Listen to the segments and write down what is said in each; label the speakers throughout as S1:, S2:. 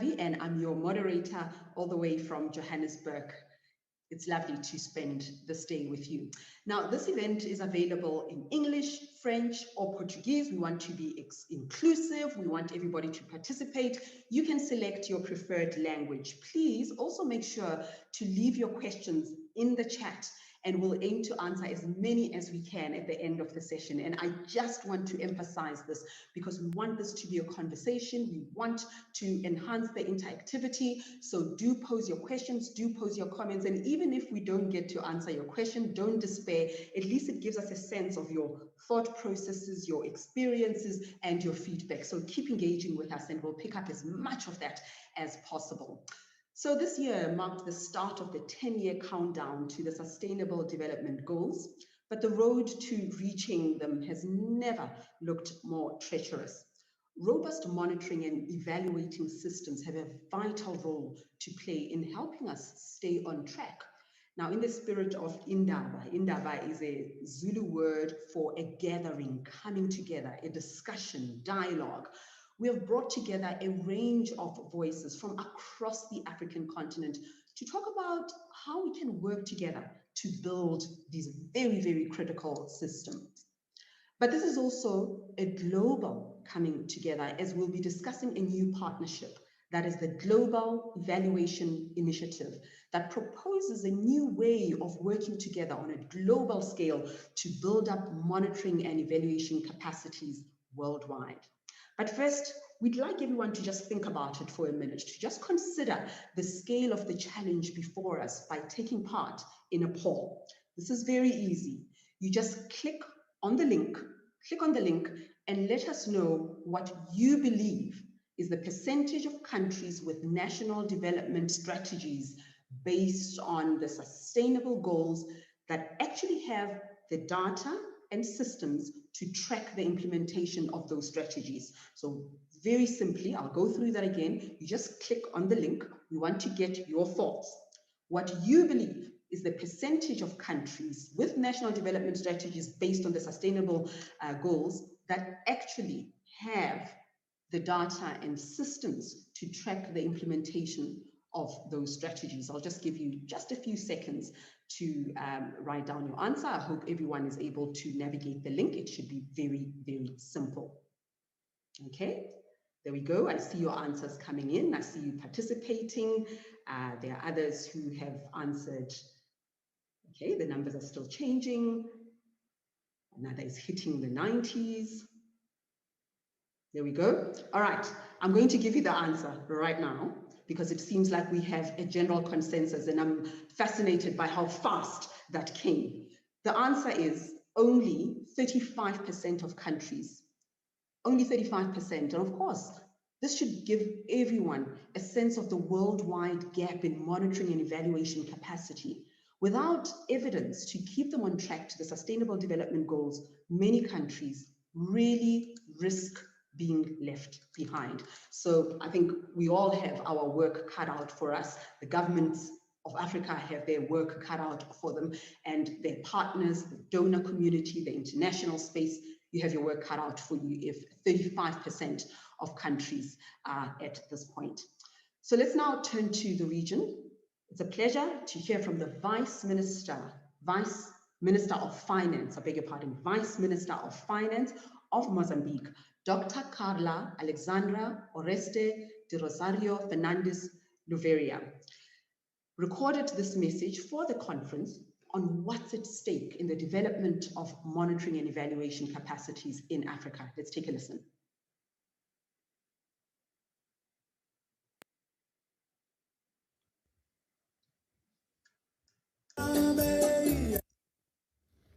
S1: and I'm your moderator all the way from Johannesburg. It's lovely to spend this day with you. Now, this event is available in English, French, or Portuguese. We want to be inclusive. We want everybody to participate. You can select your preferred language. Please also make sure to leave your questions in the chat, and we'll aim to answer as many as we can at the end of the session. And I just want to emphasize this because we want this to be a conversation. We want to enhance the interactivity. So do pose your questions, do pose your comments. And even if we don't get to answer your question, don't despair. At least it gives us a sense of your thought processes, your experiences, and your feedback. So keep engaging with us and we'll pick up as much of that as possible. So this year marked the start of the 10-year countdown to the Sustainable Development Goals, but the road to reaching them has never looked more treacherous. Robust monitoring and evaluating systems have a vital role to play in helping us stay on track. Now, in the spirit of Indaba, Indaba is a Zulu word for a gathering, coming together, a discussion, dialogue. We have brought together a range of voices from across the African continent to talk about how we can work together to build these very, very critical systems. But this is also a global coming together, as we'll be discussing a new partnership that is the Global Evaluation Initiative that proposes a new way of working together on a global scale to build up monitoring and evaluation capacities worldwide. But first, we'd like everyone to just think about it for a minute, to just consider the scale of the challenge before us by taking part in a poll. This is very easy. You just click on the link, and let us know what you believe is the percentage of countries with national development strategies based on the sustainable goals that actually have the data and systems to track the implementation of those strategies. So very simply, I'll go through that again. You just click on the link. We want to get your thoughts. What you believe is the percentage of countries with national development strategies based on the sustainable goals that actually have the data and systems to track the implementation of those strategies. I'll just give you just a few seconds to write down your answer. I hope everyone is able to navigate the link. It should be very, very simple. Okay, there we go. I see your answers coming in. I see you participating. There are others who have answered. Okay, the numbers are still changing. Another is hitting the 90s. There we go. All right, I'm going to give you the answer right now because it seems like we have a general consensus and I'm fascinated by how fast that came. The answer is only 35% of countries. Only 35%. And of course, this should give everyone a sense of the worldwide gap in monitoring and evaluation capacity. Without evidence to keep them on track to the Sustainable Development Goals, many countries really risk being left behind. So I think we all have our work cut out for us. The governments of Africa have their work cut out for them, and their partners, the donor community, the international space, you have your work cut out for you if 35% of countries are at this point. So let's now turn to the region. It's a pleasure to hear from the Vice Minister of Finance, I beg your pardon, Vice Minister of Finance of Mozambique, Dr. Carla Alexandra Oreste de Rosario Fernandes Luveria, recorded this message for the conference on what's at stake in the development of monitoring and evaluation capacities in Africa. Let's take a listen.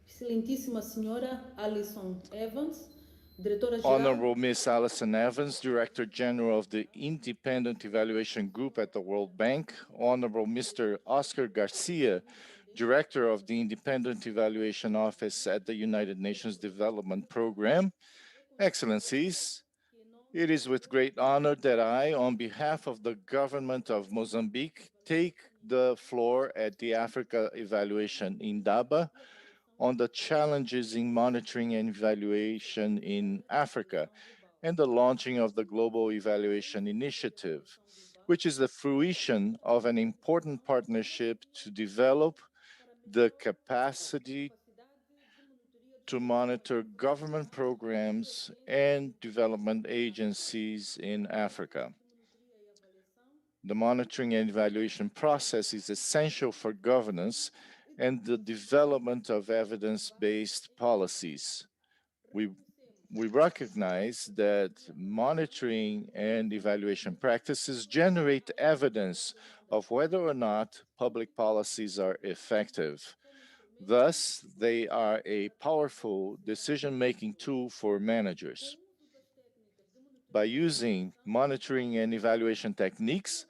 S2: Excelentíssima Senhora Alison Evans, Diretora-Geral.
S3: Honorable Ms. Alison Evans, Director General of the Independent Evaluation Group at the World Bank. Honorable Mr. Oscar Garcia, Director of the Independent Evaluation Office at the United Nations Development Program. Excellencies, it is with great honor that I, on behalf of the government of Mozambique, take the floor at the Africa Evaluation Indaba on the challenges in monitoring and evaluation in Africa and the launching of the Global Evaluation Initiative. which is the fruition of an important partnership to develop the capacity to monitor government programs and development agencies in Africa. The monitoring and evaluation process is essential for governance and the development of evidence based policies. We, we recognize that monitoring and evaluation practices generate evidence of whether or not public policies are effective. Thus, they are a powerful decision making tool for managers. By using monitoring and evaluation techniques,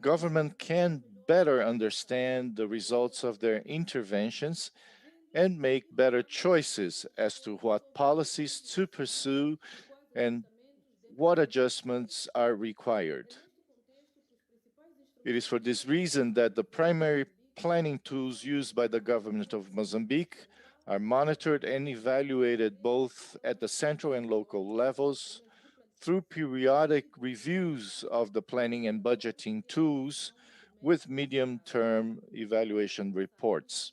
S3: government can better understand the results of their interventions and make better choices as to what policies to pursue and what adjustments are required. It is for this reason that the primary planning tools used by the government of Mozambique are monitored and evaluated both at the central and local levels through periodic reviews of the planning and budgeting tools with medium-term evaluation reports.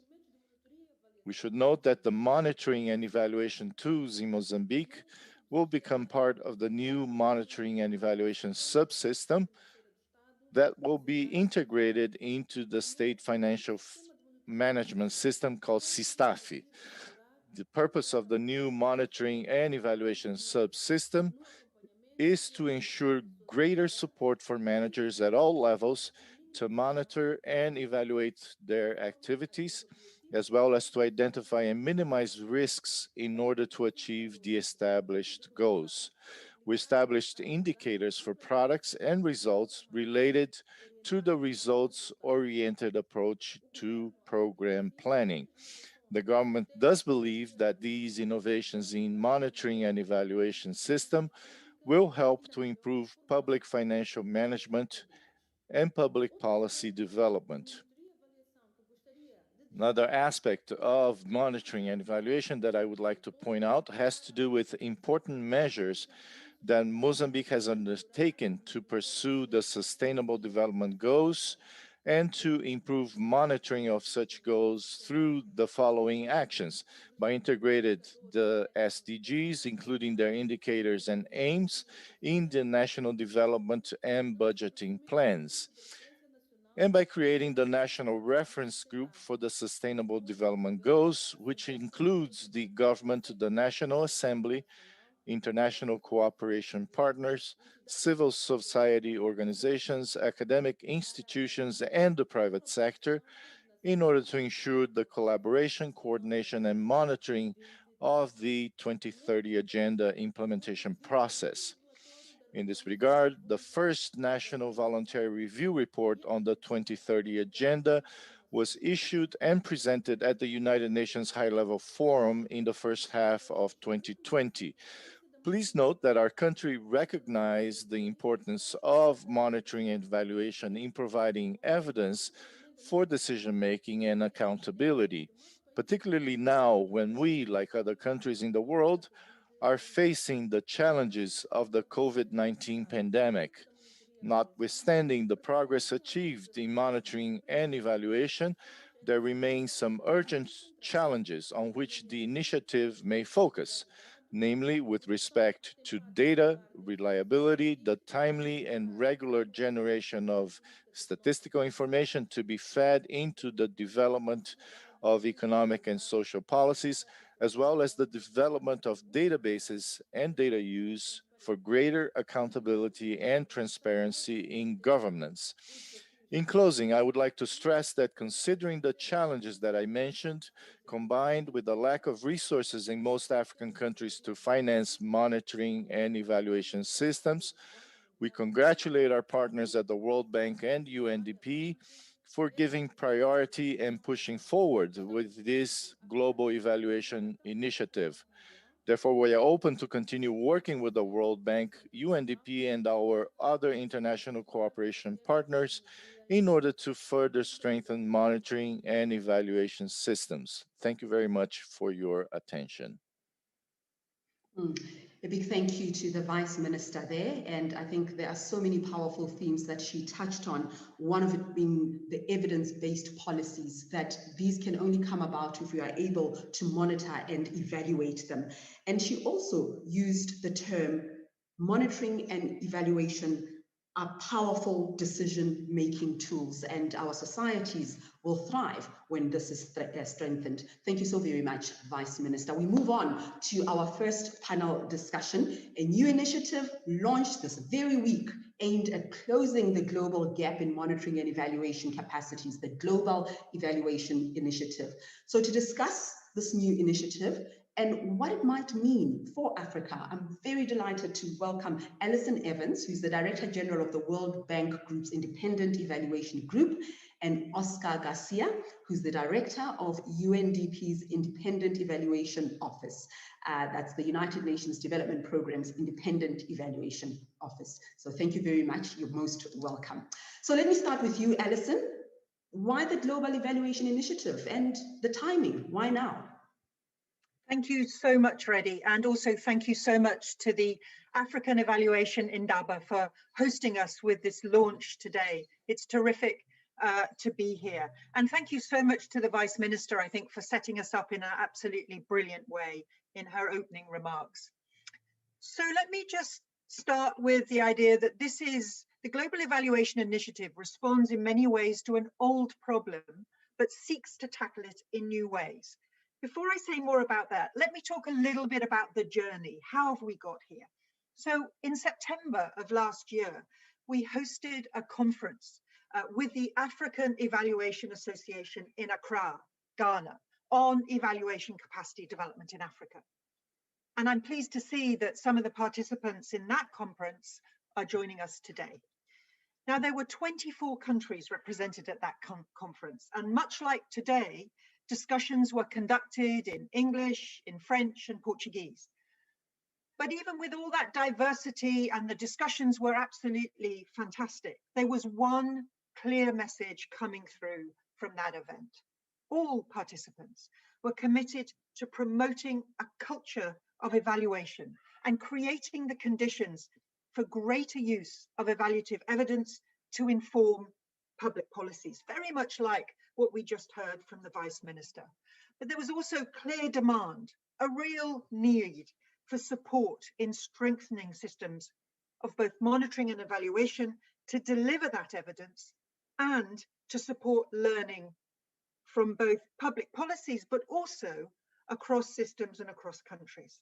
S3: We should note that the monitoring and evaluation tools in Mozambique will become part of the new monitoring and evaluation subsystem that will be integrated into the state financial management system called SISTAFI. The purpose of the new monitoring and evaluation subsystem is to ensure greater support for managers at all levels to monitor and evaluate their activities, as well as to identify and minimize risks in order to achieve the established goals. We established indicators for products and results related to the results-oriented approach to program planning. The government does believe that these innovations in monitoring and evaluation system will help to improve public financial management and public policy development. Another aspect of monitoring and evaluation that I would like to point out has to do with important measures that Mozambique has undertaken to pursue the Sustainable Development Goals and to improve monitoring of such goals through the following actions. By integrated the SDGs, including their indicators and aims, in the national development and budgeting plans, and by creating the National Reference Group for the Sustainable Development Goals, which includes the government, the National Assembly, international cooperation partners, civil society organizations, academic institutions, and the private sector in order to ensure the collaboration, coordination, and monitoring of the 2030 Agenda implementation process. In this regard, the first National Voluntary Review Report on the 2030 Agenda was issued and presented at the United Nations High-Level Forum in the first half of 2020. Please note that our country recognized the importance of monitoring and evaluation in providing evidence for decision-making and accountability, particularly now when we, like other countries in the world, are facing the challenges of the COVID-19 pandemic. Notwithstanding the progress achieved in monitoring and evaluation, there remain some urgent challenges on which the initiative may focus, namely with respect to data, reliability, the timely and regular generation of statistical information to be fed into the development of economic and social policies, as well as the development of databases and data use for greater accountability and transparency in governance. In closing, I would like to stress that considering the challenges that I mentioned, combined with the lack of resources in most African countries to finance monitoring and evaluation systems, we congratulate our partners at the World Bank and UNDP for giving priority and pushing forward with this global evaluation initiative. Therefore, we are open to continue working with the World Bank, UNDP, and our other international cooperation partners in order to further strengthen monitoring and evaluation systems. Thank you very much for your attention.
S1: Mm. A big thank you to the Vice Minister there. And I think there are so many powerful themes that she touched on, one of it being the evidence-based policies, that these can only come about if we are able to monitor and evaluate them. And she also used the term monitoring and evaluation are powerful decision-making tools, and our societies will thrive when this is strengthened. Thank you so very much, Vice Minister. We move on to our first panel discussion, a new initiative launched this very week aimed at closing the global gap in monitoring and evaluation capacities, the Global Evaluation Initiative. So to discuss this new initiative and what it might mean for Africa, I'm very delighted to welcome Alison Evans, who's the Director General of the World Bank Group's Independent Evaluation Group, and Oscar Garcia, who's the Director of UNDP's Independent Evaluation Office. That's the United Nations Development Programme's Independent Evaluation Office. So thank you very much. You're most welcome. So let me start with you, Alison. Why the Global Evaluation Initiative and the timing? Why now?
S4: Thank you so much, Reddy, and also thank you so much to the African Evaluation Indaba for hosting us with this launch today. It's terrific to be here. And thank you so much to the Vice Minister, I think, for setting us up in an absolutely brilliant way in her opening remarks. So let me just start with the idea that this is the Global Evaluation Initiative responds in many ways to an old problem, but seeks to tackle it in new ways. Before I say more about that, let me talk a little bit about the journey. How have we got here? So in September of last year, we hosted a conference with the African Evaluation Association in Accra, Ghana, on evaluation capacity development in Africa. And I'm pleased to see that some of the participants in that conference are joining us today. Now, there were 24 countries represented at that conference, and much like today, discussions were conducted in English, in French, and Portuguese. But even with all that diversity, and the discussions were absolutely fantastic, there was one clear message coming through from that event. All participants were committed to promoting a culture of evaluation and creating the conditions for greater use of evaluative evidence to inform public policies, very much like what we just heard from the Vice Minister. But there was also clear demand, a real need for support in strengthening systems of both monitoring and evaluation to deliver that evidence and to support learning from both public policies, but also across systems and across countries.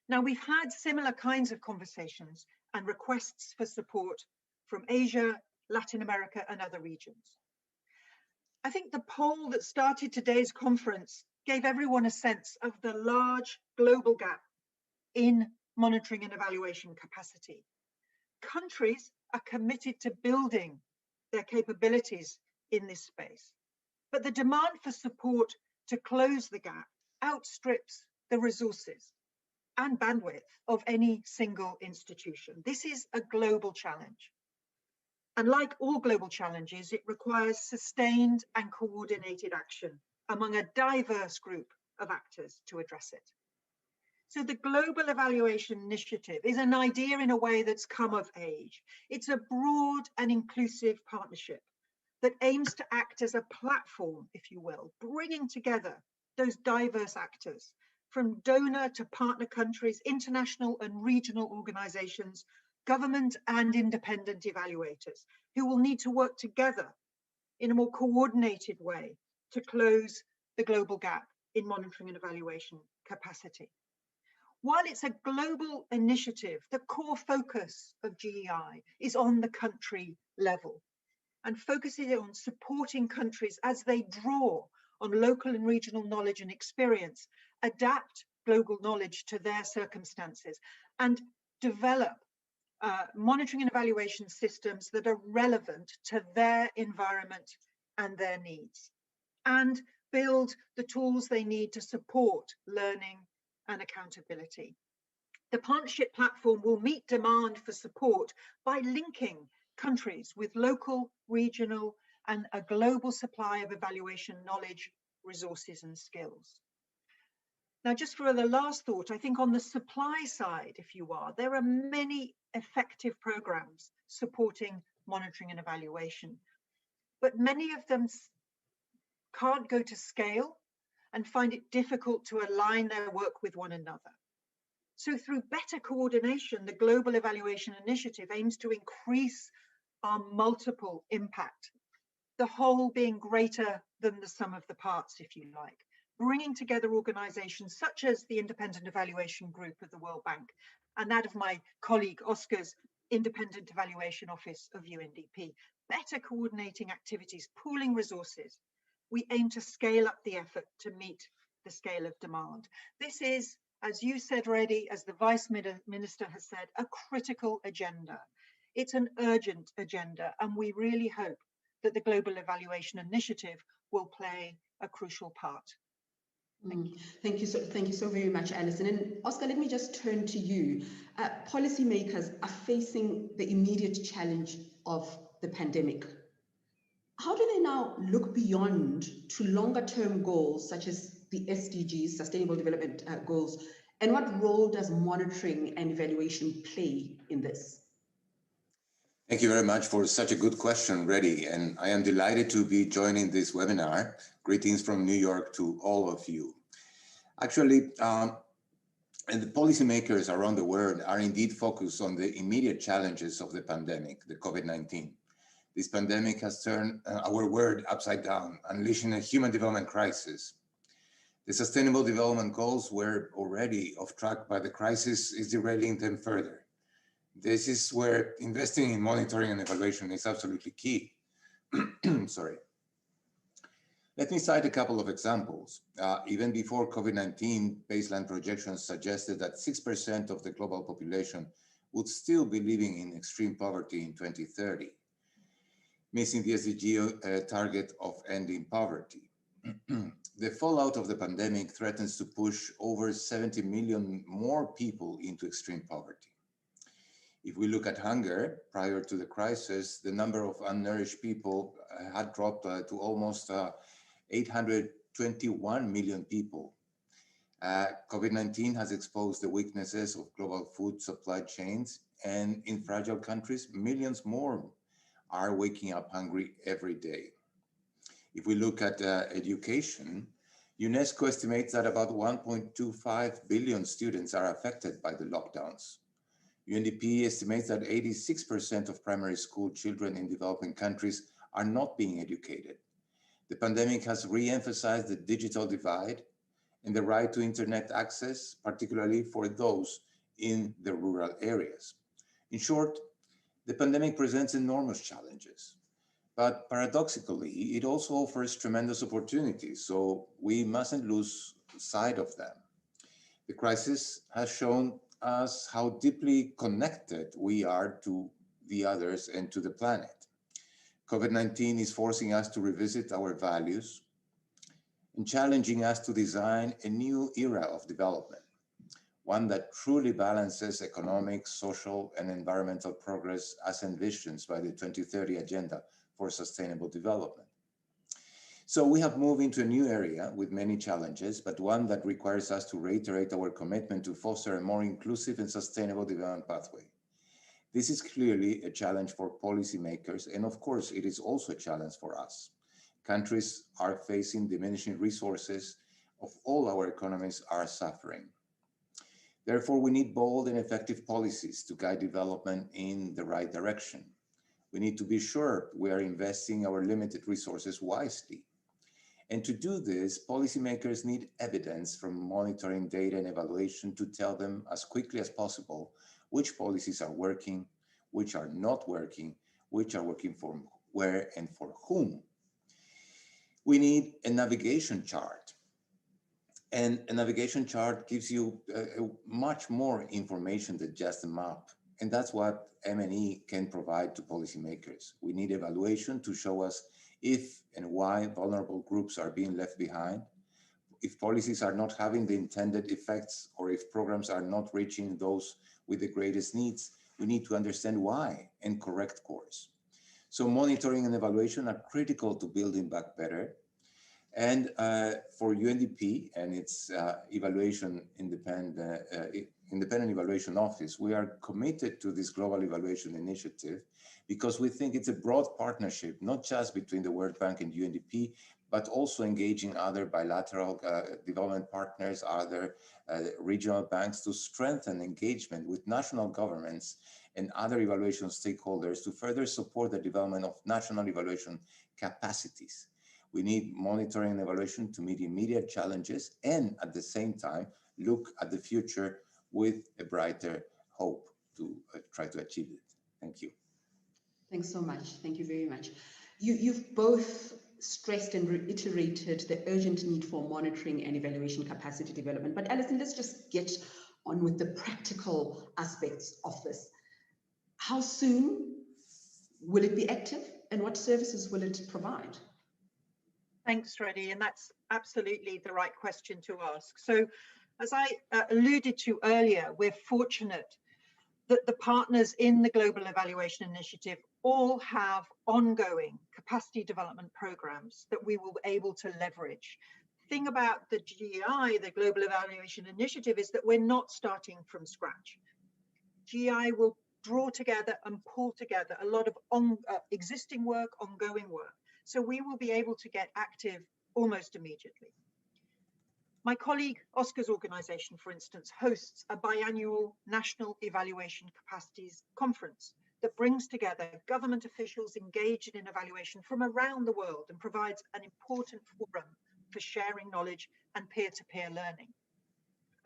S4: Now, we've had similar kinds of conversations and requests for support from Asia, Latin America, and other regions. I think the poll that started today's conference gave everyone a sense of the large global gap in monitoring and evaluation capacity. Countries are committed to building their capabilities in this space, but the demand for support to close the gap outstrips the resources and bandwidth of any single institution. This is a global challenge. And like all global challenges, it requires sustained and coordinated action among a diverse group of actors to address it. So the Global Evaluation Initiative is an idea in a way that's come of age. It's a broad and inclusive partnership that aims to act as a platform, if you will, bringing together those diverse actors from donor to partner countries, international and regional organizations, government and independent evaluators who will need to work together in a more coordinated way to close the global gap in monitoring and evaluation capacity. While it's a global initiative, the core focus of GEI is on the country level and focuses on supporting countries as they draw on local and regional knowledge and experience, adapt global knowledge to their circumstances, and develop monitoring and evaluation systems that are relevant to their environment and their needs, and build the tools they need to support learning and accountability. The partnership platform will meet demand for support by linking countries with local, regional, and a global supply of evaluation knowledge, resources, and skills. Now, just for the last thought, I think on the supply side, if you are, there are many effective programs supporting monitoring and evaluation, but many of them can't go to scale and find it difficult to align their work with one another. So through better coordination, the Global Evaluation Initiative aims to increase our multiple impact, the whole being greater than the sum of the parts, if you like, bringing together organizations such as the Independent Evaluation Group of the World Bank and that of my colleague Oscar's Independent Evaluation Office of UNDP, better coordinating activities, pooling resources. We aim to scale up the effort to meet the scale of demand. This is, as you said, Reddy, as the Vice Minister has said, a critical agenda. It's an urgent agenda, and we really hope that the Global Evaluation Initiative will play a crucial part.
S1: Thank you so very much, Alison. And Oscar, let me just turn to you. Policymakers are facing the immediate challenge of the pandemic. How do they now look beyond to longer term goals such as the SDGs, Sustainable Development Goals, and what role does monitoring and evaluation play in this?
S5: Thank you very much for such a good question, Reddy, and I am delighted to be joining this webinar. Greetings from New York to all of you. Actually, and the policymakers around the world are indeed focused on the immediate challenges of the pandemic, the COVID-19. This pandemic has turned our world upside down, unleashing a human development crisis. The Sustainable Development Goals were already off track, but the crisis is derailing them further. This is where investing in monitoring and evaluation is absolutely key. Sorry. Let me cite a couple of examples. Even before COVID-19, baseline projections suggested that 6% of the global population would still be living in extreme poverty in 2030, missing the SDG target of ending poverty. The fallout of the pandemic threatens to push over 70 million more people into extreme poverty. If we look at hunger, prior to the crisis, the number of unnourished people had dropped to almost 821 million people. COVID-19 has exposed the weaknesses of global food supply chains, and in fragile countries, millions more are waking up hungry every day. If we look at education, UNESCO estimates that about 1.25 billion students are affected by the lockdowns. UNDP estimates that 86% of primary school children in developing countries are not being educated. The pandemic has re-emphasized the digital divide and the right to internet access, particularly for those in the rural areas. In short, the pandemic presents enormous challenges, but paradoxically, it also offers tremendous opportunities, so we mustn't lose sight of them. The crisis has shown us how deeply connected we are to the others and to the planet. COVID-19 is forcing us to revisit our values and challenging us to design a new era of development, one that truly balances economic, social, and environmental progress as envisioned by the 2030 Agenda for Sustainable Development. So we have moved into a new area with many challenges, but one that requires us to reiterate our commitment to foster a more inclusive and sustainable development pathway. This is clearly a challenge for policymakers, and of course, it is also a challenge for us. Countries are facing diminishing resources of all our economies are suffering. Therefore, we need bold and effective policies to guide development in the right direction. We need to be sure we are investing our limited resources wisely. And to do this, policymakers need evidence from monitoring data and evaluation to tell them as quickly as possible which policies are working, which are not working, which are working for where and for whom. We need a navigation chart. And a navigation chart gives you much more information than just a map. And that's what M&E can provide to policymakers. We need evaluation to show us if and why vulnerable groups are being left behind, if policies are not having the intended effects, or if programs are not reaching those with the greatest needs. We need to understand why and correct course. So monitoring and evaluation are critical to building back better. And for UNDP and its independent evaluation office, we are committed to this global evaluation initiative because we think it's a broad partnership, not just between the World Bank and UNDP, but also engaging other bilateral development partners, other regional banks to strengthen engagement with national governments and other evaluation stakeholders to further support the development of national evaluation capacities. We need monitoring and evaluation to meet immediate challenges and at the same time, look at the future with a brighter hope to try to achieve it. Thank you.
S1: Thanks so much. Thank you very much. You've both stressed and reiterated the urgent need for monitoring and evaluation capacity development. But Alison, let's just get on with the practical aspects of this. How soon will it be active and what services will it provide?
S4: Thanks, Reddy, and that's absolutely the right question to ask. So, as I alluded to earlier, we're fortunate that the partners in the Global Evaluation Initiative all have ongoing capacity development programs that we will be able to leverage. The thing about the GEI, the Global Evaluation Initiative, is that we're not starting from scratch. GEI will draw together and pull together a lot of existing work, ongoing work. So we will be able to get active almost immediately. My colleague Oscar's organization, for instance, hosts a biannual National Evaluation Capacities Conference that brings together government officials engaged in evaluation from around the world and provides an important forum for sharing knowledge and peer-to-peer learning.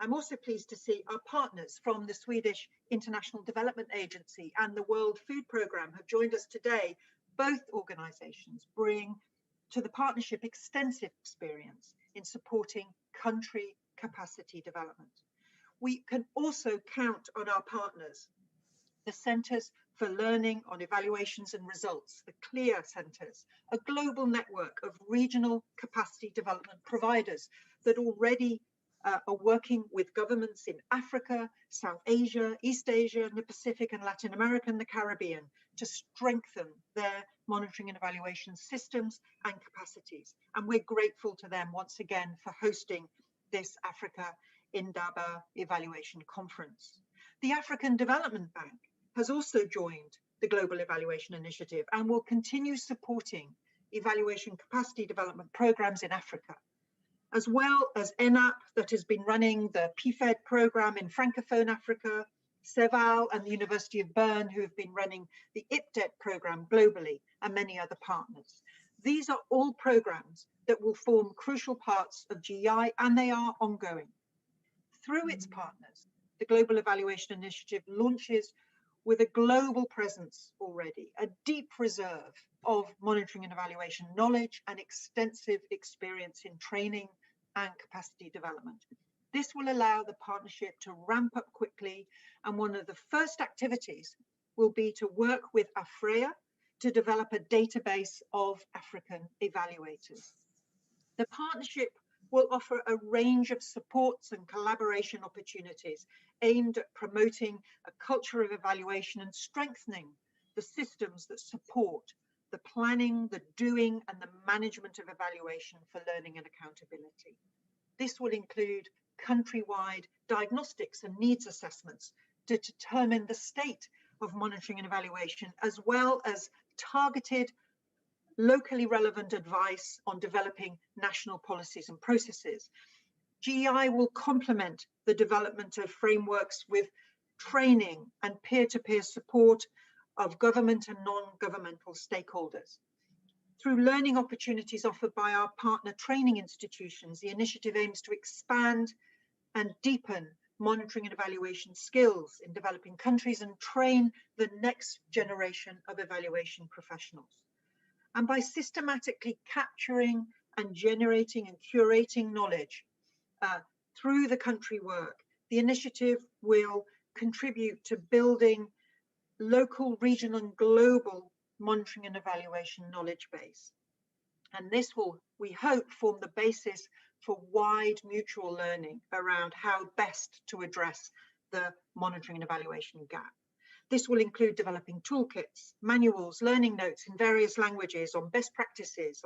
S4: I'm also pleased to see our partners from the Swedish International Development Agency and the World Food Programme have joined us today. Both organizations bring to the partnership extensive experience in supporting country capacity development. We can also count on our partners, the Centres for Learning on Evaluations and Results, the CLEAR Centres, a global network of regional capacity development providers that already are working with governments in Africa, South Asia, East Asia, and the Pacific and Latin America and the Caribbean to strengthen their monitoring and evaluation systems and capacities. And we're grateful to them once again for hosting this Africa Indaba Evaluation Conference. The African Development Bank has also joined the Global Evaluation Initiative and will continue supporting evaluation capacity development programs in Africa, as well as ENAP that has been running the PFED program in Francophone Africa, CEVAL and the University of Bern, who have been running the IPDET program globally, and many other partners. These are all programs that will form crucial parts of GEI, and they are ongoing. Through its partners, the Global Evaluation Initiative launches with a global presence already, a deep reserve of monitoring and evaluation knowledge and extensive experience in training and capacity development. This will allow the partnership to ramp up quickly, and one of the first activities will be to work with AFREA to develop a database of African evaluators. The partnership will offer a range of supports and collaboration opportunities aimed at promoting a culture of evaluation and strengthening the systems that support the planning, the doing, and the management of evaluation for learning and accountability. This will include country-wide diagnostics and needs assessments to determine the state of monitoring and evaluation, as well as targeted, locally relevant advice on developing national policies and processes. GEI will complement the development of frameworks with training and peer-to-peer support of government and non-governmental stakeholders. Through learning opportunities offered by our partner training institutions, the initiative aims to expand and deepen monitoring and evaluation skills in developing countries and train the next generation of evaluation professionals. And by systematically capturing and generating and curating knowledge through the country work, the initiative will contribute to building local, regional, and global monitoring and evaluation knowledge base. And this will, we hope, form the basis for wide mutual learning around how best to address the monitoring and evaluation gap. This will include developing toolkits, manuals, learning notes in various languages on best practices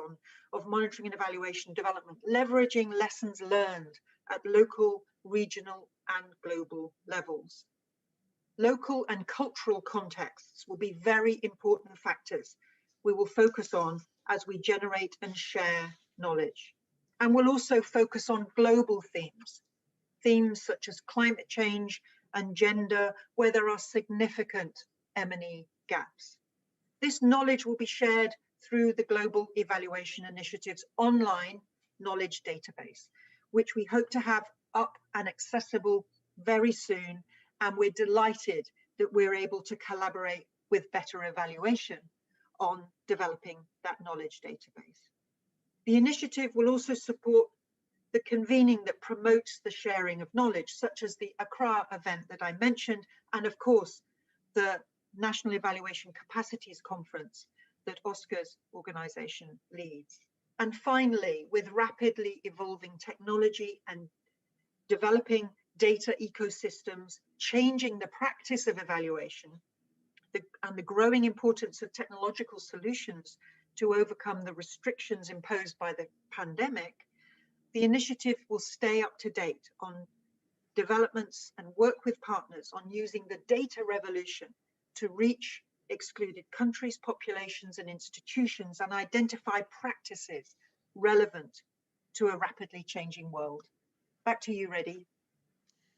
S4: of monitoring and evaluation development, leveraging lessons learned at local, regional, and global levels. Local and cultural contexts will be very important factors we will focus on as we generate and share knowledge. And we'll also focus on global themes such as climate change and gender, where there are significant M&E gaps. This knowledge will be shared through the Global Evaluation Initiative's online knowledge database, which we hope to have up and accessible very soon. And we're delighted that we're able to collaborate with Better Evaluation on developing that knowledge database. The initiative will also support the convening that promotes the sharing of knowledge, such as the Accra event that I mentioned, and of course, the National Evaluation Capacities Conference that Oscar's organization leads. And finally, with rapidly evolving technology and developing data ecosystems, changing the practice of evaluation, and the growing importance of technological solutions to overcome the restrictions imposed by the pandemic, the initiative will stay up to date on developments and work with partners on using the data revolution to reach excluded countries, populations, and institutions and identify practices relevant to a rapidly changing world. Back to you, Reddy.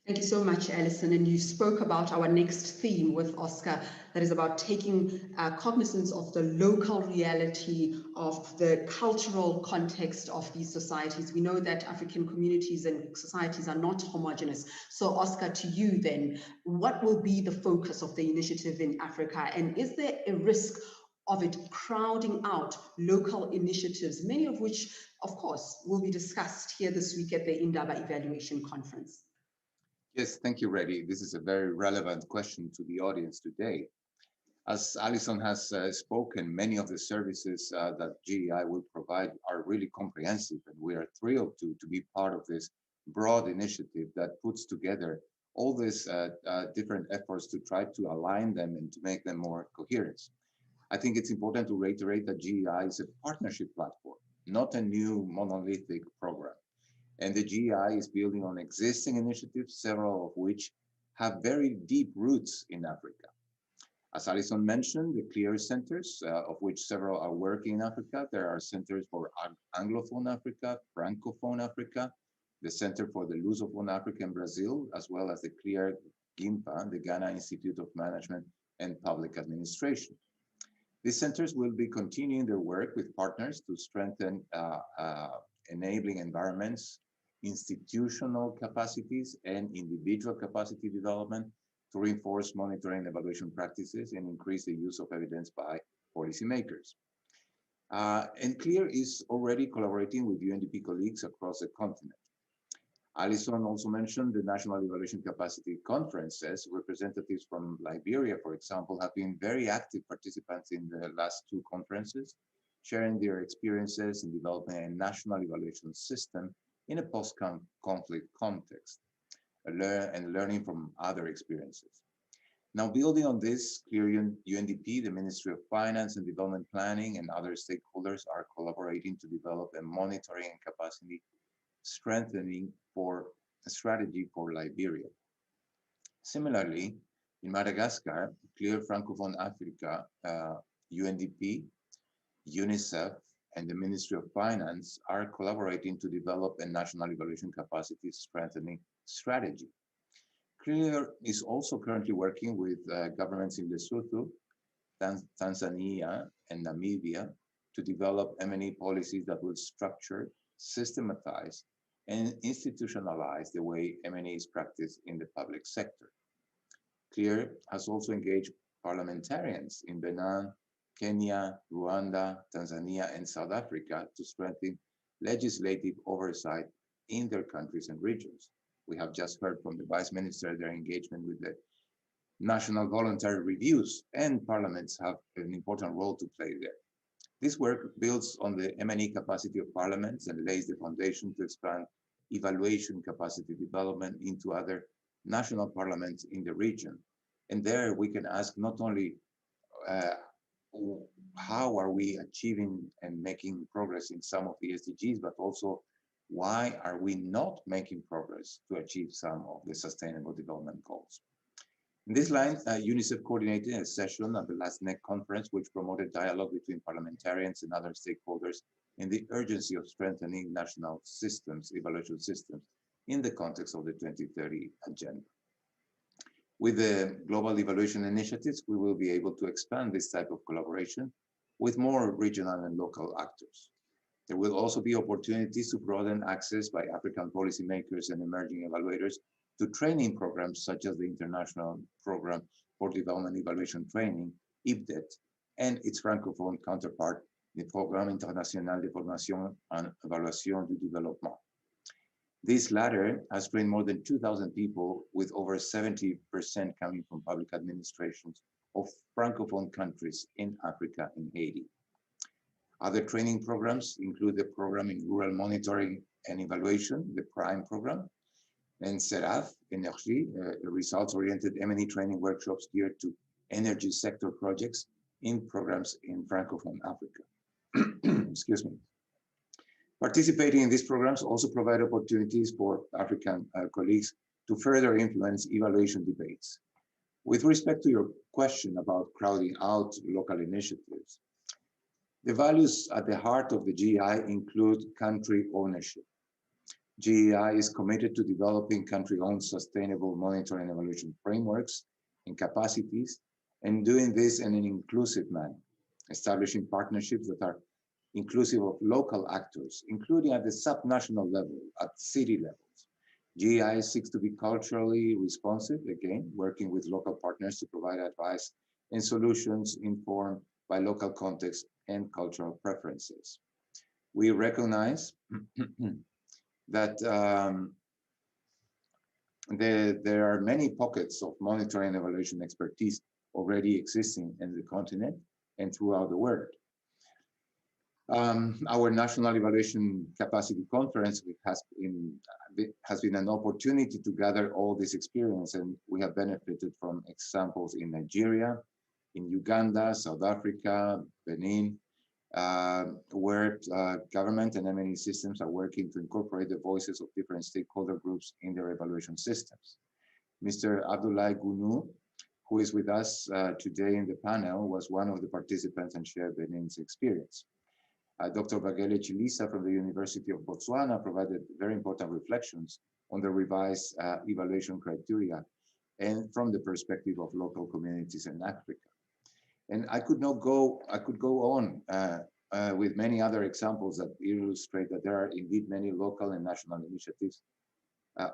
S1: Thank you so much, Alison. And you spoke about our next theme with Oscar, that is about taking cognizance of the local reality, of the cultural context of these societies. We know that African communities and societies are not homogeneous. So Oscar, to you then, what will be the focus of the initiative in Africa? And is there a risk of it crowding out local initiatives, many of which, of course, will be discussed here this week at the Indaba Evaluation Conference?
S5: Yes, thank you, Reddy. This is a very relevant question to the audience today. As Alison has spoken, many of the services that GEI will provide are really comprehensive, and we are thrilled to be part of this broad initiative that puts together all these different efforts to try to align them and to make them more coherent. I think it's important to reiterate that GEI is a partnership platform, not a new monolithic program. And the GEI is building on existing initiatives, several of which have very deep roots in Africa. As Alison mentioned, the CLEAR centers, of which several are working in Africa. There are centers for Anglophone Africa, Francophone Africa, the Center for the Lusophone Africa in Brazil, as well as the CLEAR GIMPA, the Ghana Institute of Management and Public Administration. These centers will be continuing their work with partners to strengthen enabling environments, institutional capacities, and individual capacity development to reinforce monitoring and evaluation practices and increase the use of evidence by policymakers. And CLEAR is already collaborating with UNDP colleagues across the continent. Alison also mentioned the National Evaluation Capacity Conferences. Representatives from Liberia, for example, have been very active participants in the last two conferences, sharing their experiences in developing a national evaluation system in a post-conflict context, and learning from other experiences. Now, building on this, CLEAR UNDP, the Ministry of Finance and Development Planning, and other stakeholders are collaborating to develop a monitoring and capacity strengthening for a strategy for Liberia. Similarly, in Madagascar, CLEAR Francophone Africa, UNDP, UNICEF, and the Ministry of Finance are collaborating to develop a national evaluation capacity strengthening strategy. CLEAR is also currently working with governments in Lesotho, Tanzania, and Namibia to develop M&E policies that will structure, systematize, and institutionalize the way M&E is practiced in the public sector. CLEAR has also engaged parliamentarians in Benin, Kenya, Rwanda, Tanzania, and South Africa to strengthen legislative oversight in their countries and regions. We have just heard from the Vice Minister their engagement with the national voluntary reviews, and parliaments have an important role to play there. This work builds on the M&E capacity of parliaments and lays the foundation to expand evaluation capacity development into other national parliaments in the region And there we can ask not only uh, how are we achieving and making progress in some of the SDGs, but also why are we not making progress to achieve some of the Sustainable Development Goals. In this line, UNICEF coordinated a session at the last NEC conference, which promoted dialogue between parliamentarians and other stakeholders in the urgency of strengthening national systems, evaluation systems, in the context of the 2030 agenda. With the global evaluation initiatives, we will be able to expand this type of collaboration with more regional and local actors. There will also be opportunities to broaden access by African policymakers and emerging evaluators to training programs such as the International Program for Development Evaluation Training, IPDET, and its Francophone counterpart, the Programme International de Formation and Évaluation du Développement. This latter has trained more than 2,000 people, with over 70% coming from public administrations of Francophone countries in Africa and Haiti. Other training programs include the Program in Rural Monitoring and Evaluation, the PRIME program, and SERAF, Energy, results-oriented M&E training workshops geared to energy sector projects in programs in Francophone Africa. Excuse me. Participating in these programs also provide opportunities for African colleagues to further influence evaluation debates. With respect to your question about crowding out local initiatives, the values at the heart of the GEI include country ownership. GEI is committed to developing country-owned sustainable monitoring and evaluation frameworks and capacities, and doing this in an inclusive manner, establishing partnerships that are inclusive of local actors, including at the subnational level, at city levels. GEI seeks to be culturally responsive, again, working with local partners to provide advice and solutions informed by local context and cultural preferences. We recognize that there are many pockets of monitoring and evaluation expertise already existing in the continent and throughout the world. Our National Evaluation Capacity Conference has been an opportunity to gather all this experience, and we have benefited from examples in Nigeria, in Uganda, South Africa, Benin, where government and M&E systems are working to incorporate the voices of different stakeholder groups in their evaluation systems. Mr. Abdoulaye Gounou, who is with us today in the panel, was one of the participants and shared Benin's experience. Dr. Bagele Chilisa from the University of Botswana provided very important reflections on the revised evaluation criteria and from the perspective of local communities in Africa. And I could go on with many other examples that illustrate that there are indeed many local and national initiatives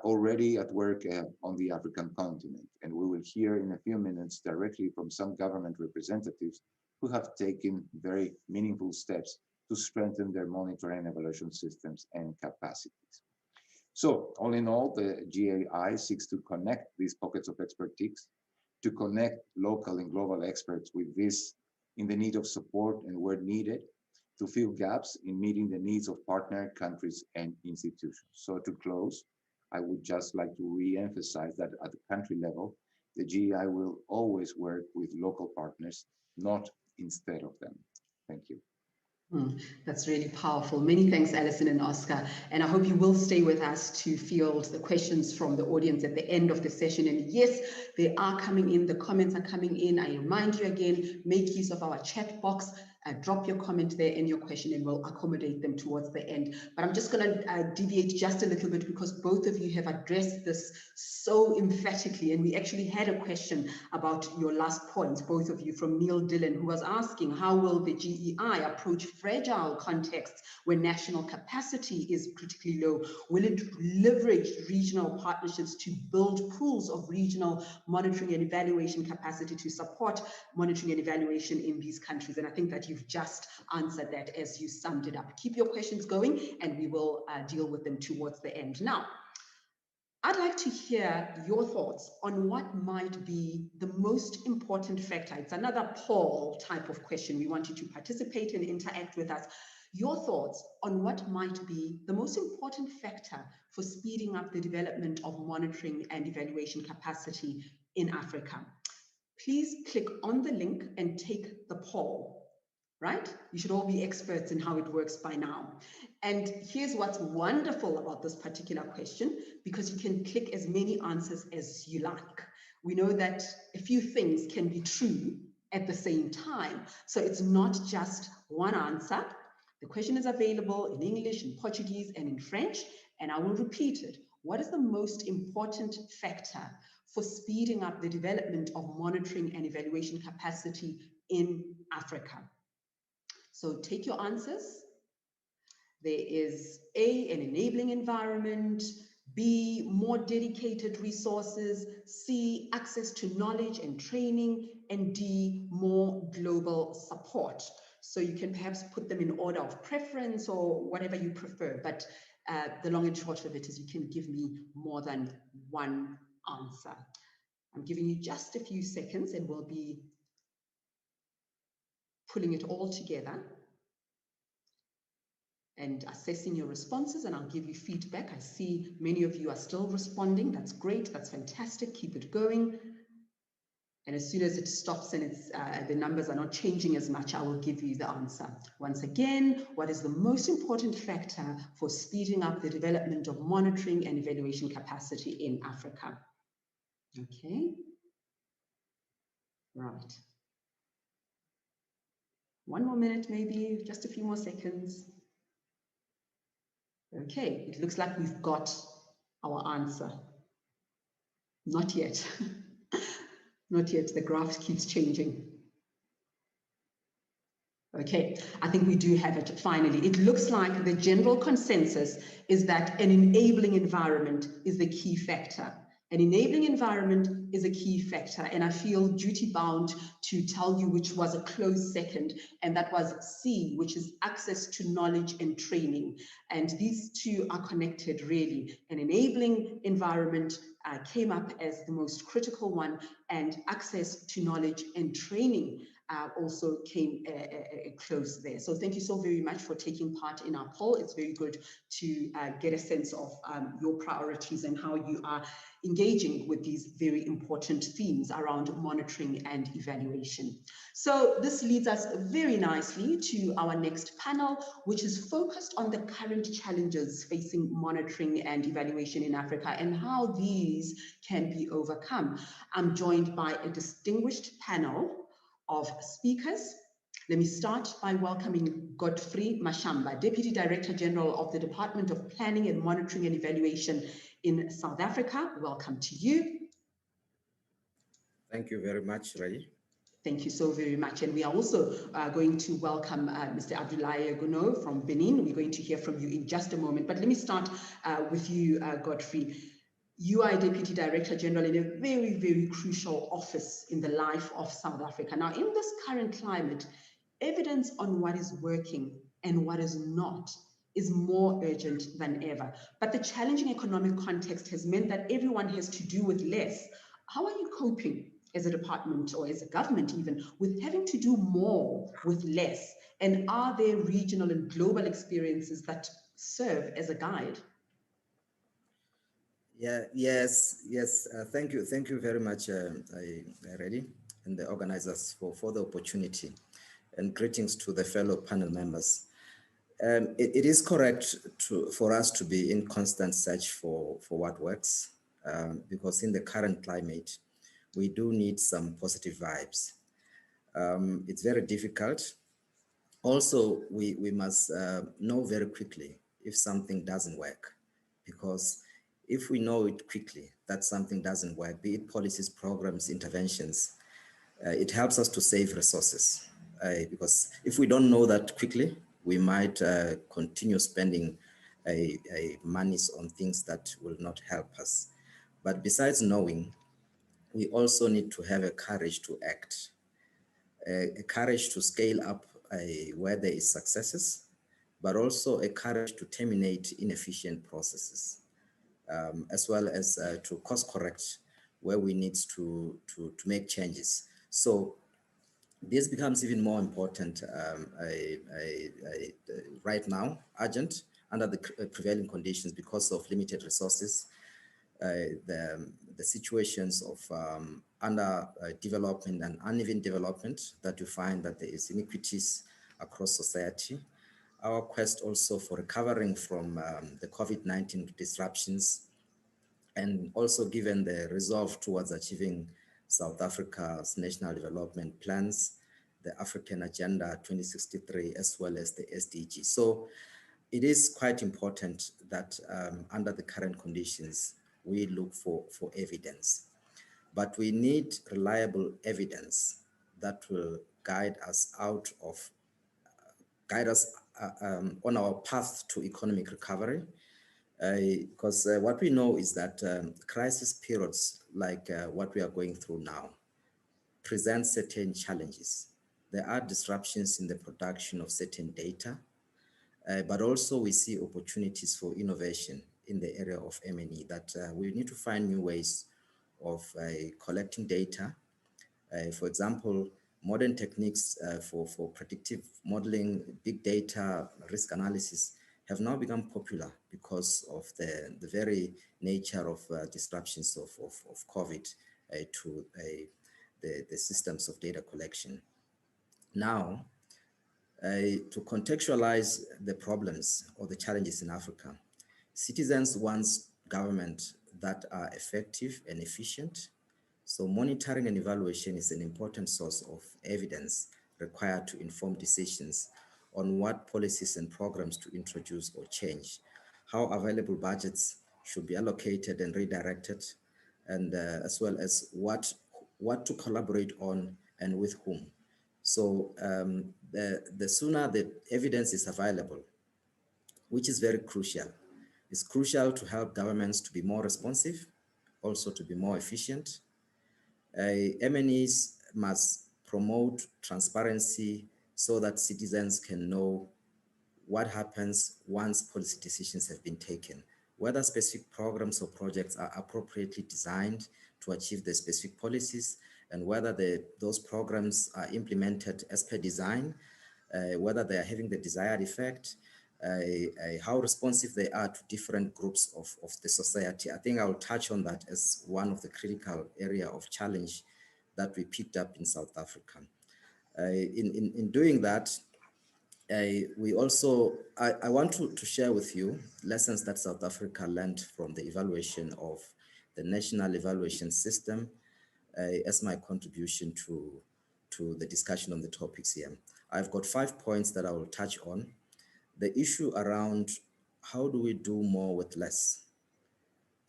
S5: already at work on the African continent. And we will hear in a few minutes directly from some government representatives who have taken very meaningful steps to strengthen their monitoring and evaluation systems and capacities. So all in all, the GAI seeks to connect these pockets of expertise, to connect local and global experts with this in the need of support and where needed, to fill gaps in meeting the needs of partner countries and institutions. So to close, I would just like to re-emphasize that at the country level, the GEI will always work with local partners, not instead of them. Thank you.
S1: That's really powerful. Many thanks, Alison and Oscar. And I hope you will stay with us to field the questions from the audience at the end of the session. And yes, they are coming in. The comments are coming in. I remind you again, make use of our chat box. Drop your comment there and your question, and we'll accommodate them towards the end. But I'm just going to deviate just a little bit, because both of you have addressed this so emphatically. And we actually had a question about your last point, both of you, from Neil Dillon, who was asking, how will the GEI approach fragile contexts where national capacity is critically low? Will it leverage regional partnerships to build pools of regional monitoring and evaluation capacity to support monitoring and evaluation in these countries? And I think that you've just answered that as you summed it up. Keep your questions going, and we will deal with them towards the end. Now, I'd like to hear your thoughts on what might be the most important factor. It's another poll type of question. We want you to participate and interact with us. Your thoughts on what might be the most important factor for speeding up the development of monitoring and evaluation capacity in Africa. please click on the link and take the poll, right? You should all be experts in how it works by now. And here's what's wonderful about this particular question, because you can click as many answers as you like. We know that a few things can be true at the same time. So it's not just one answer. The question is available in English, in Portuguese, and in French, and I will repeat it. What is the most important factor for speeding up the development of monitoring and evaluation capacity in Africa? So take your answers. There is A, an enabling environment, B, more dedicated resources, C, access to knowledge and training, and D, more global support. So you can perhaps put them in order of preference or whatever you prefer, but the long and short of it is you can give me more than one answer. I'm giving you just a few seconds and we'll be pulling it all together and assessing your responses, and I'll give you feedback. I see many of you are still responding. That's great, that's fantastic, keep it going. And as soon as it stops and it's, the numbers are not changing as much, I will give you the answer. Once again, what is the most important factor for speeding up the development of monitoring and evaluation capacity in Africa? Okay, right. One more minute, maybe, just a few more seconds. Okay, it looks like we've got our answer. Not yet. Not yet, the graph keeps changing. Okay, I think we do have it finally. It looks like the general consensus is that an enabling environment is the key factor. An enabling environment is a key factor, and I feel duty bound to tell you which was a close second, and that was C, which is access to knowledge and training. And these two are connected really. An enabling environment came up as the most critical one, and access to knowledge and training also came close there. So thank you so very much for taking part in our poll. It's very good to get a sense of your priorities and how you are engaging with these very important themes around monitoring and evaluation. So this leads us very nicely to our next panel, which is focused on the current challenges facing monitoring and evaluation in Africa and how these can be overcome. I'm joined by a distinguished panel of speakers. Let me start by welcoming Godfrey Mashamba, Deputy Director General of the Department of Planning and Monitoring and Evaluation in South Africa. Welcome to you.
S6: Thank you very much, Ray.
S1: Thank you so very much. And we are also going to welcome Mr. Abdoulaye Gono from Benin. We're going to hear from you in just a moment. But let me start with you, Godfrey. You are a Deputy Director General in a very, very crucial office in the life of South Africa. Now, in this current climate, evidence on what is working and what is not is more urgent than ever. But the challenging economic context has meant that everyone has to do with less. How are you coping as a department or as a government even with having to do more with less? And are there regional and global experiences that serve as a guide?
S6: Yes. Thank you very much, Reddy, and the organizers for the opportunity, and greetings to the fellow panel members. It is correct for us to be in constant search for what works, because in the current climate, we do need some positive vibes. It's very difficult. Also, we must know very quickly if something doesn't work, because if we know it quickly that something doesn't work, be it policies, programs, interventions, it helps us to save resources. Because if we don't know that quickly, we might continue spending monies on things that will not help us. But besides knowing, we also need to have a courage to act, a courage to scale up where there is successes, but also a courage to terminate inefficient processes, as well as to course correct where we need to make changes. So this becomes even more important right now, urgent, under the prevailing conditions because of limited resources, the situations of under development and uneven development, that you find that there is inequities across society. Our quest also for recovering from the COVID-19 disruptions, and also given the resolve towards achieving South Africa's national development plans, the African Agenda 2063, as well as the SDGs. So it is quite important that under the current conditions, we look for evidence. But we need reliable evidence that will guide us on our path to economic recovery. Because what we know is that crisis periods like what we are going through now present certain challenges. There are disruptions in the production of certain data, but also we see opportunities for innovation in the area of M&E, that we need to find new ways of collecting data. For example, modern techniques for predictive modeling, big data, risk analysis have now become popular because of the very nature of disruptions of COVID to the systems of data collection. Now, to contextualize the problems or the challenges in Africa, citizens want government that are effective and efficient. So monitoring and evaluation is an important source of evidence required to inform decisions on what policies and programs to introduce or change, how available budgets should be allocated and redirected, and as well as what to collaborate on and with whom. So the sooner the evidence is available, which is very crucial, it's crucial to help governments to be more responsive, also to be more efficient. M&Es must promote transparency so that citizens can know what happens once policy decisions have been taken, whether specific programs or projects are appropriately designed to achieve the specific policies, and whether those programs are implemented as per design, whether they are having the desired effect, how responsive they are to different groups of the society. I think I'll touch on that as one of the critical area of challenge that we picked up in South Africa. In doing that, we also, I want to share with you lessons that South Africa learned from the evaluation of the national evaluation system as my contribution to the discussion on the topics here. I've got 5 points that I will touch on. The issue around how do we do more with less?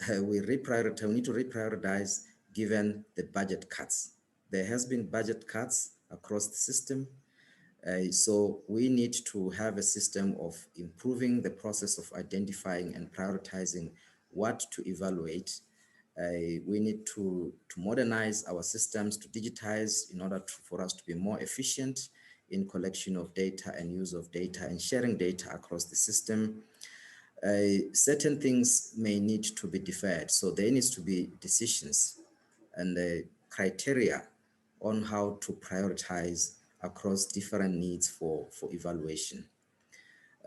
S6: We need to reprioritize given the budget cuts. There has been budget cuts across the system. So we need to have a system of improving the process of identifying and prioritizing what to evaluate. We need to modernize our systems, to digitize in order for us to be more efficient in collection of data and use of data and sharing data across the system. Certain things may need to be deferred. So there needs to be decisions and criteria on how to prioritize across different needs for evaluation.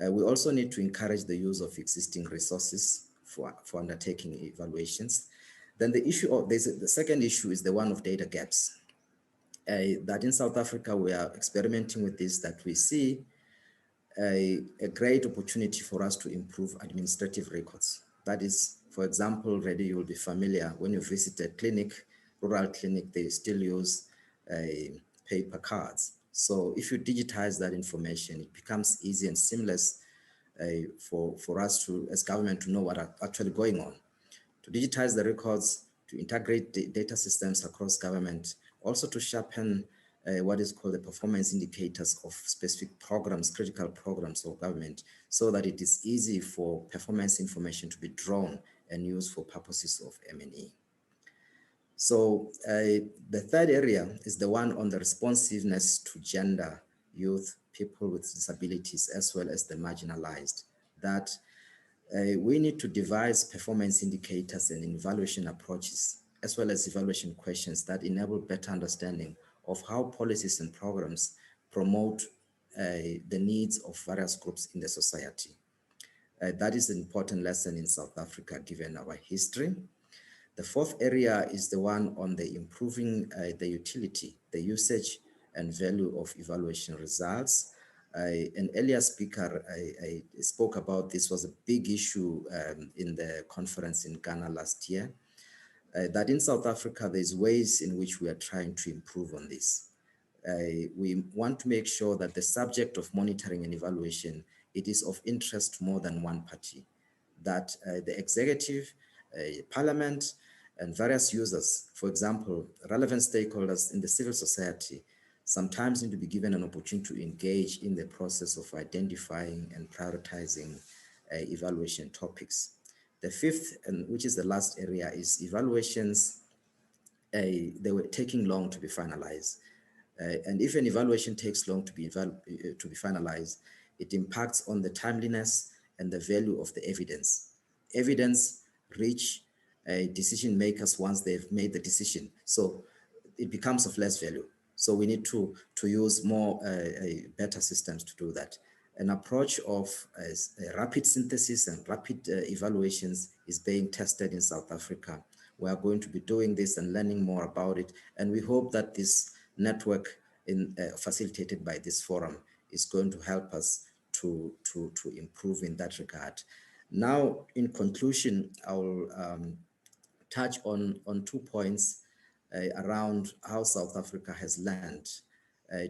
S6: We also need to encourage the use of existing resources for undertaking evaluations. Then the second issue is the one of data gaps. That in South Africa, we are experimenting with this, that we see a great opportunity for us to improve administrative records. That is, for example, already you will be familiar when you visit a clinic, rural clinic, they still use paper cards. So if you digitize that information, it becomes easy and seamless for us to, as government, to know what are actually going on. To digitize the records, to integrate the data systems across government, also to sharpen what is called the performance indicators of specific programs, critical programs of government, so that it is easy for performance information to be drawn and used for purposes of M&E. So the third area is the one on the responsiveness to gender, youth, people with disabilities, as well as the marginalized, that we need to devise performance indicators and evaluation approaches, as well as evaluation questions that enable better understanding of how policies and programs promote the needs of various groups in the society. That is an important lesson in South Africa, given our history. The fourth area is the one on the improving the utility, the usage and value of evaluation results. An earlier speaker I spoke about this was a big issue in the conference in Ghana last year, that in South Africa, there's ways in which we are trying to improve on this. We want to make sure that the subject of monitoring and evaluation, it is of interest to more than one party, that the executive, parliament, and various users, for example, relevant stakeholders in the civil society, sometimes need to be given an opportunity to engage in the process of identifying and prioritizing evaluation topics. The fifth, and which is the last area, is evaluations. They were taking long to be finalized. And if an evaluation takes long to be finalized, it impacts on the timeliness and the value of the evidence. Evidence reach decision makers once they've made the decision. So it becomes of less value. So we need to use more better systems to do that. An approach of rapid synthesis and rapid evaluations is being tested in South Africa. We are going to be doing this and learning more about it. And we hope that this network facilitated by this forum is going to help us to improve in that regard. Now, in conclusion, I will touch on 2 points around how South Africa has learned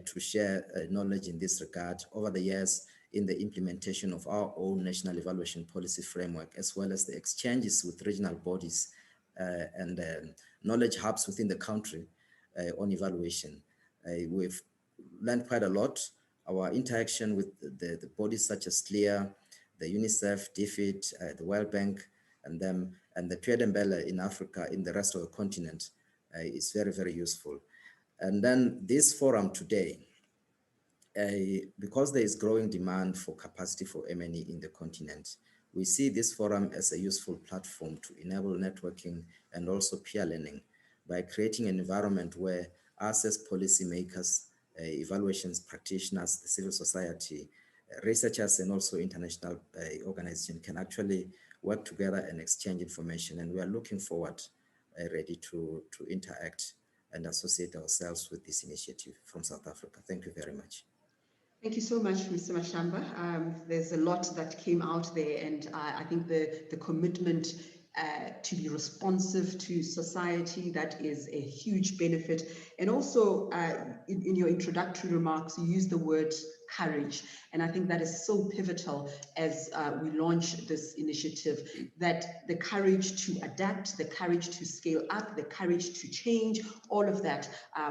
S6: to share knowledge in this regard over the years in the implementation of our own national evaluation policy framework, as well as the exchanges with regional bodies and knowledge hubs within the country on evaluation. We've learned quite a lot. Our interaction with the bodies such as CLEAR, the UNICEF, DFID, the World Bank, and the Pierre Dembele in Africa, in the rest of the continent, is very, very useful. And then this forum today, because there is growing demand for capacity for M&E in the continent, we see this forum as a useful platform to enable networking and also peer learning by creating an environment where us as policymakers, evaluations practitioners, the civil society, researchers, and also international organizations can actually work together and exchange information. And we are looking forward, ready to interact and associate ourselves with this initiative from South Africa. Thank you very much.
S1: Thank you so much, Mr. Mashamba. There's a lot that came out there, and I think the commitment to be responsive to society, that is a huge benefit. And also in your introductory remarks, you used the word courage. And I think that is so pivotal as we launch this initiative, that the courage to adapt, the courage to scale up, the courage to change, all of that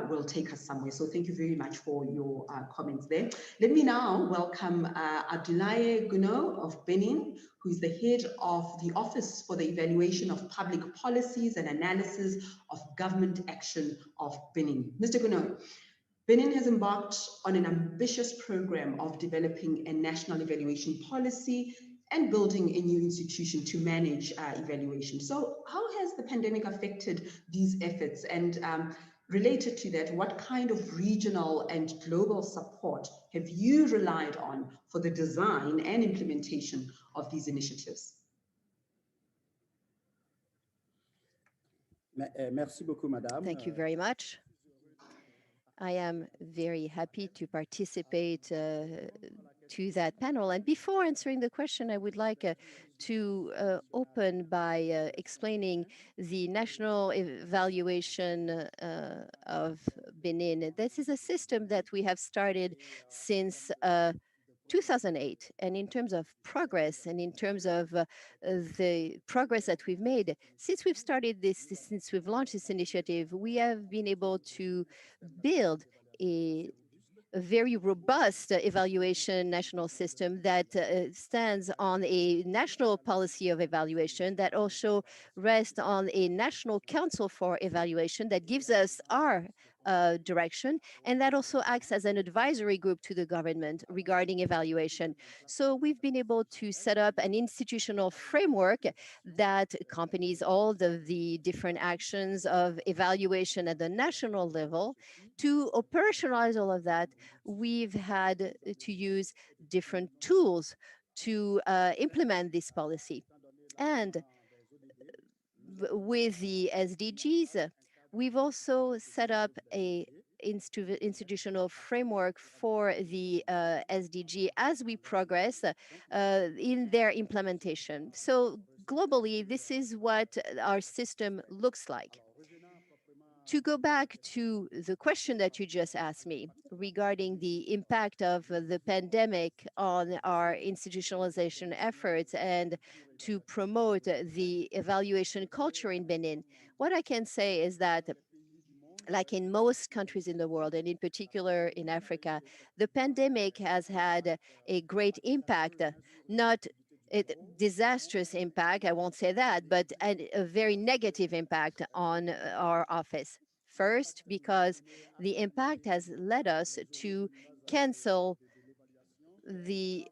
S1: will take us somewhere. So thank you very much for your comments there. Let me now welcome Abdoulaye Guno of Benin, who is the head of the Office for the Evaluation of Public Policies and Analysis of Government Action of Benin. Mr. Guno, Benin has embarked on an ambitious program of developing a national evaluation policy and building a new institution to manage evaluation. So how has the pandemic affected these efforts? And related to that, what kind of regional and global support have you relied on for the design and implementation of these initiatives?
S7: Thank you very much. I am very happy to participate to that panel. And before answering the question, I would like to open by explaining the national evaluation of Benin. This is a system that we have started since 2008, and in terms of progress and in terms of the progress that we've made since we've started this, since we've launched this initiative, we have been able to build a very robust evaluation national system that stands on a national policy of evaluation, that also rests on a national council for evaluation that gives us our direction, and that also acts as an advisory group to the government regarding evaluation. So we've been able to set up an institutional framework that accompanies all the different actions of evaluation at the national level. To operationalize all of that, we've had to use different tools to implement this policy. And with the SDGs, we've also set up a institutional framework for the SDG as we progress in their implementation. So globally, this is what our system looks like. To go back to the question that you just asked me regarding the impact of the pandemic on our institutionalization efforts and to promote the evaluation culture in Benin, what I can say is that, like in most countries in the world, and in particular in Africa, the pandemic has had a great impact, not a disastrous impact, I won't say that, but a very negative impact on our office. First, because the impact has led us to cancel the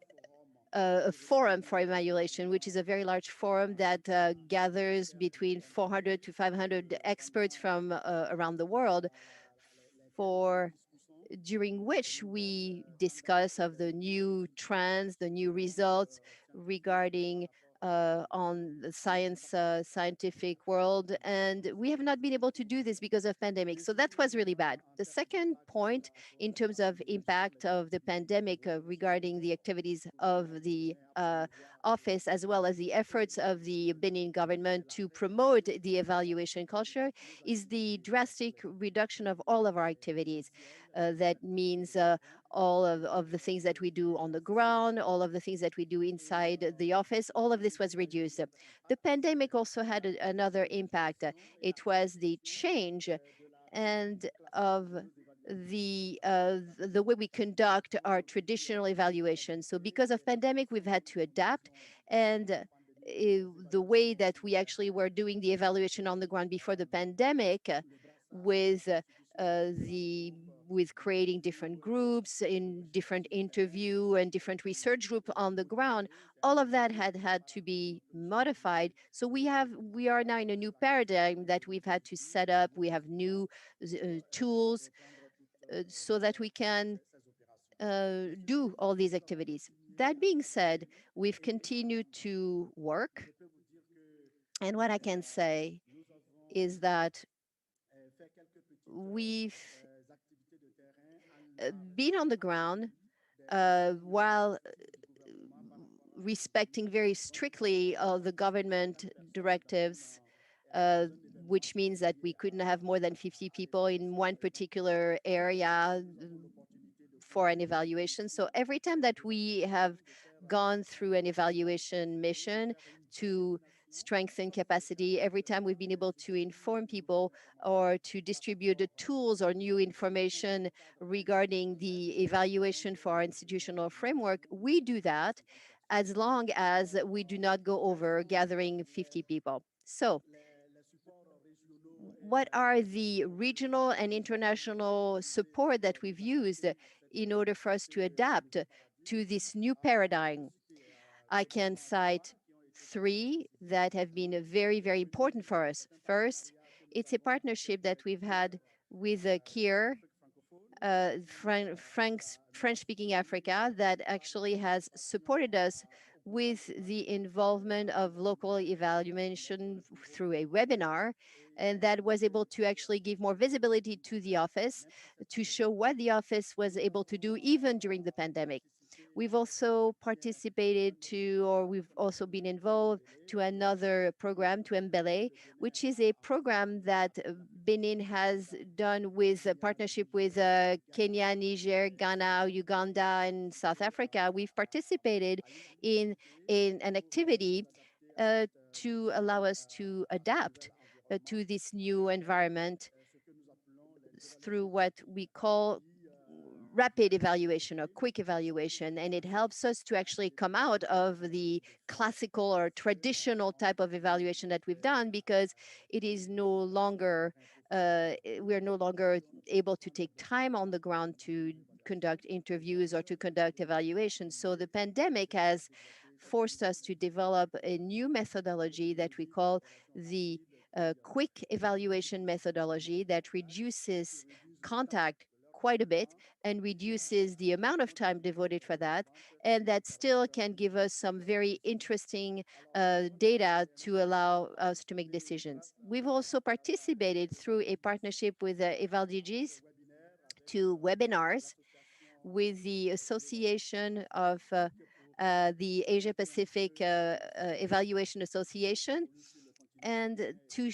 S7: a forum for evaluation, which is a very large forum that gathers between 400 to 500 experts from around the world, for during which we discuss of the new trends, the new results regarding on the scientific world, and we have not been able to do this because of pandemic. So that was really bad. The second point, in terms of impact of the pandemic regarding the activities of the office, as well as the efforts of the Benin government to promote the evaluation culture, is the drastic reduction of all of our activities. That means all of the things that we do on the ground, all of the things that we do inside the office, all of this was reduced. The pandemic also had another impact. It was the change and of the way we conduct our traditional evaluation. So because of pandemic, we've had to adapt, and the way that we actually were doing the evaluation on the ground before the pandemic, with the with creating different groups in different interview and different research group on the ground, all of that had to be modified. So we are now in a new paradigm that we've had to set up. We have new tools so that we can do all these activities. That being said, we've continued to work, and what I can say is that we've been on the ground while respecting very strictly the government directives, uh, which means that we couldn't have more than 50 people in one particular area for an evaluation. So every time that we have gone through an evaluation mission to strengthen capacity, every time we've been able to inform people or to distribute the tools or new information regarding the evaluation for our institutional framework, we do that as long as we do not go over gathering 50 people. So what are the regional and international support that we've used in order for us to adapt to this new paradigm? I can cite three that have been very, very important for us. First, it's a partnership that we've had with KIR, French-speaking Africa, that actually has supported us with the involvement of local evaluation through a webinar, and that was able to actually give more visibility to the office, to show what the office was able to do even during the pandemic. We've also participated to, or we've also been involved to another program, to Mbele, which is a program that Benin has done with a partnership with Kenya, Niger, Ghana, Uganda, and South Africa. We've participated in an activity to allow us to adapt to this new environment through what we call rapid evaluation or quick evaluation, and it helps us to actually come out of the classical or traditional type of evaluation that we've done, because it is no longer we're no longer able to take time on the ground to conduct interviews or to conduct evaluations. So the pandemic has forced us to develop a new methodology that we call the quick evaluation methodology, that reduces contact quite a bit and reduces the amount of time devoted for that, and that still can give us some very interesting data to allow us to make decisions. We've also participated through a partnership with SDGs to webinars with the Association of the Asia Pacific Evaluation Association, and to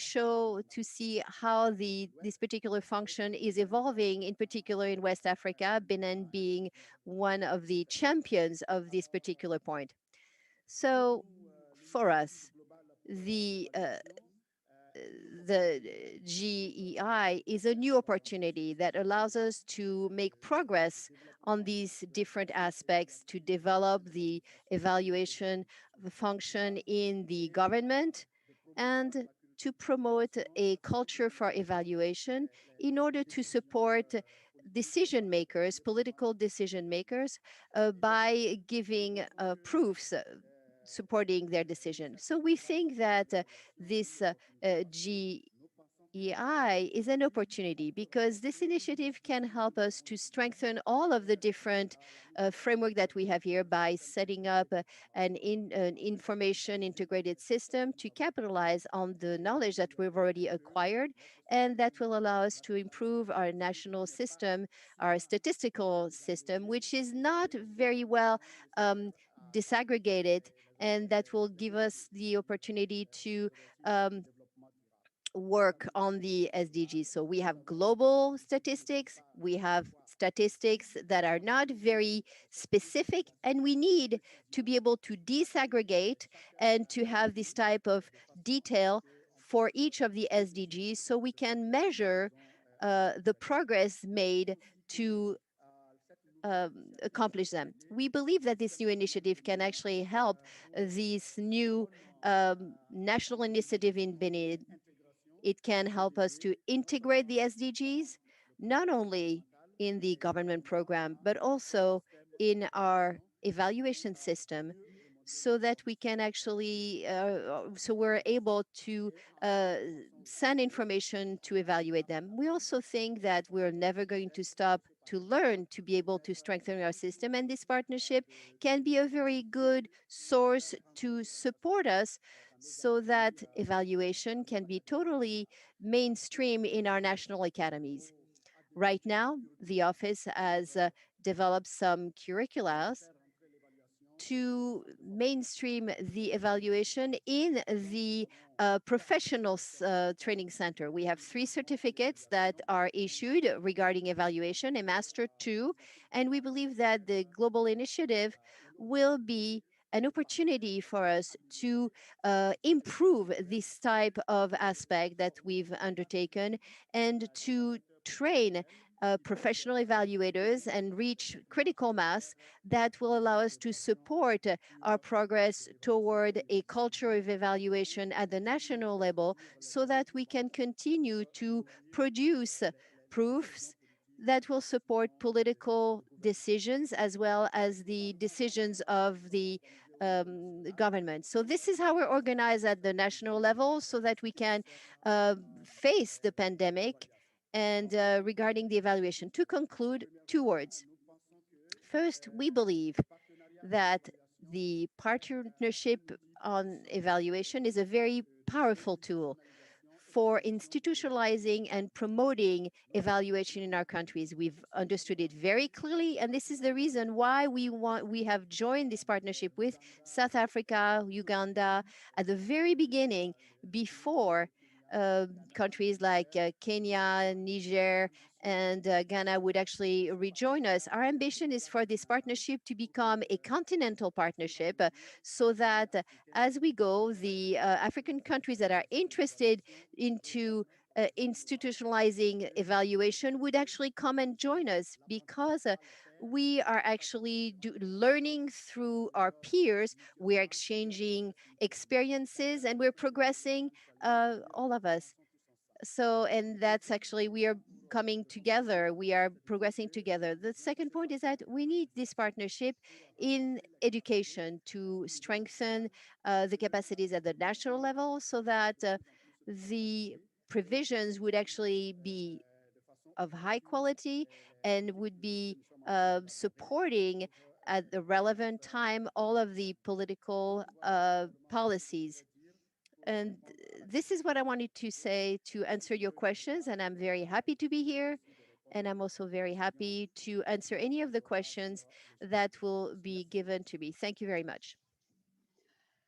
S7: see how this particular function is evolving, in particular in West Africa, Benin being one of the champions of this particular point. So for us, the GEI is a new opportunity that allows us to make progress on these different aspects, to develop the evaluation function in the government, and to promote a culture for evaluation in order to support decision makers, political decision makers, by giving proofs supporting their decision. So we think that this GEI is an opportunity because this initiative can help us to strengthen all of the different framework that we have here by setting up an information integrated system to capitalize on the knowledge that we've already acquired, and that will allow us to improve our national system, our statistical system, which is not very well disaggregated, and that will give us the opportunity to work on the SDGs. So we have global statistics, we have statistics that are not very specific, and we need to be able to disaggregate and to have this type of detail for each of the SDGs so we can measure the progress made to accomplish them. We believe that this new initiative can actually help this new national initiative in Benin. It can help us to integrate the SDGs, not only in the government program, but also in our evaluation system, so that we can actually, so we're able to uh, send information to evaluate them. We also think that we're never going to stop to learn to be able to strengthen our system, and this partnership can be a very good source to support us so that evaluation can be totally mainstream in our national academies. Right now, the office has developed some curricula to mainstream the evaluation in the professional training center. We have 3 certificates that are issued regarding evaluation, a master 2, and we believe that the global initiative will be an opportunity for us to improve this type of aspect that we've undertaken and to train professional evaluators and reach critical mass that will allow us to support our progress toward a culture of evaluation at the national level so that we can continue to produce proofs that will support political decisions as well as the decisions of the government. So this is how we're organized at the national level so that we can face the pandemic. And regarding the evaluation, to conclude, 2 words. First, we believe that the partnership on evaluation is a very powerful tool for institutionalizing and promoting evaluation in our countries. We've understood it very clearly, and this is the reason why we have joined this partnership with South Africa, Uganda at the very beginning, before countries like Kenya, Niger, and Ghana would actually rejoin us. Our ambition is for this partnership to become a continental partnership so that as we go, the African countries that are interested into institutionalizing evaluation would actually come and join us because we are actually learning through our peers, we're exchanging experiences, and we're progressing, all of us. So, and that's actually, we are coming together, we are progressing together. The second point is that we need this partnership in education to strengthen the capacities at the national level so that the provisions would actually be of high quality and would be supporting at the relevant time all of the political policies. And this is what I wanted to say to answer your questions. And I'm very happy to be here. And I'm also very happy to answer any of the questions that will be given to me. Thank you very much.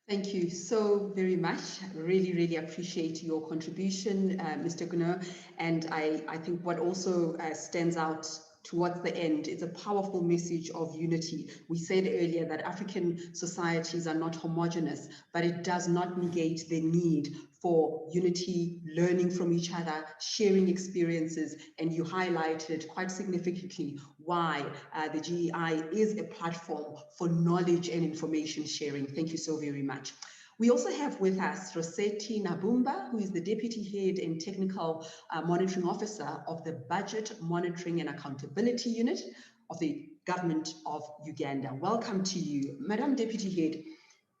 S1: Thank you so very much. Really, really appreciate your contribution, Mr. Gunnar. And I think what also stands out towards the end is a powerful message of unity. We said earlier that African societies are not homogeneous, but it does not negate the need for unity, learning from each other, sharing experiences, and you highlighted quite significantly why the GEI is a platform for knowledge and information sharing. Thank you so very much. We also have with us Rossetti Nabumba, who is the Deputy Head and Technical Monitoring Officer of the Budget Monitoring and Accountability Unit of the Government of Uganda. Welcome to you, Madam Deputy Head.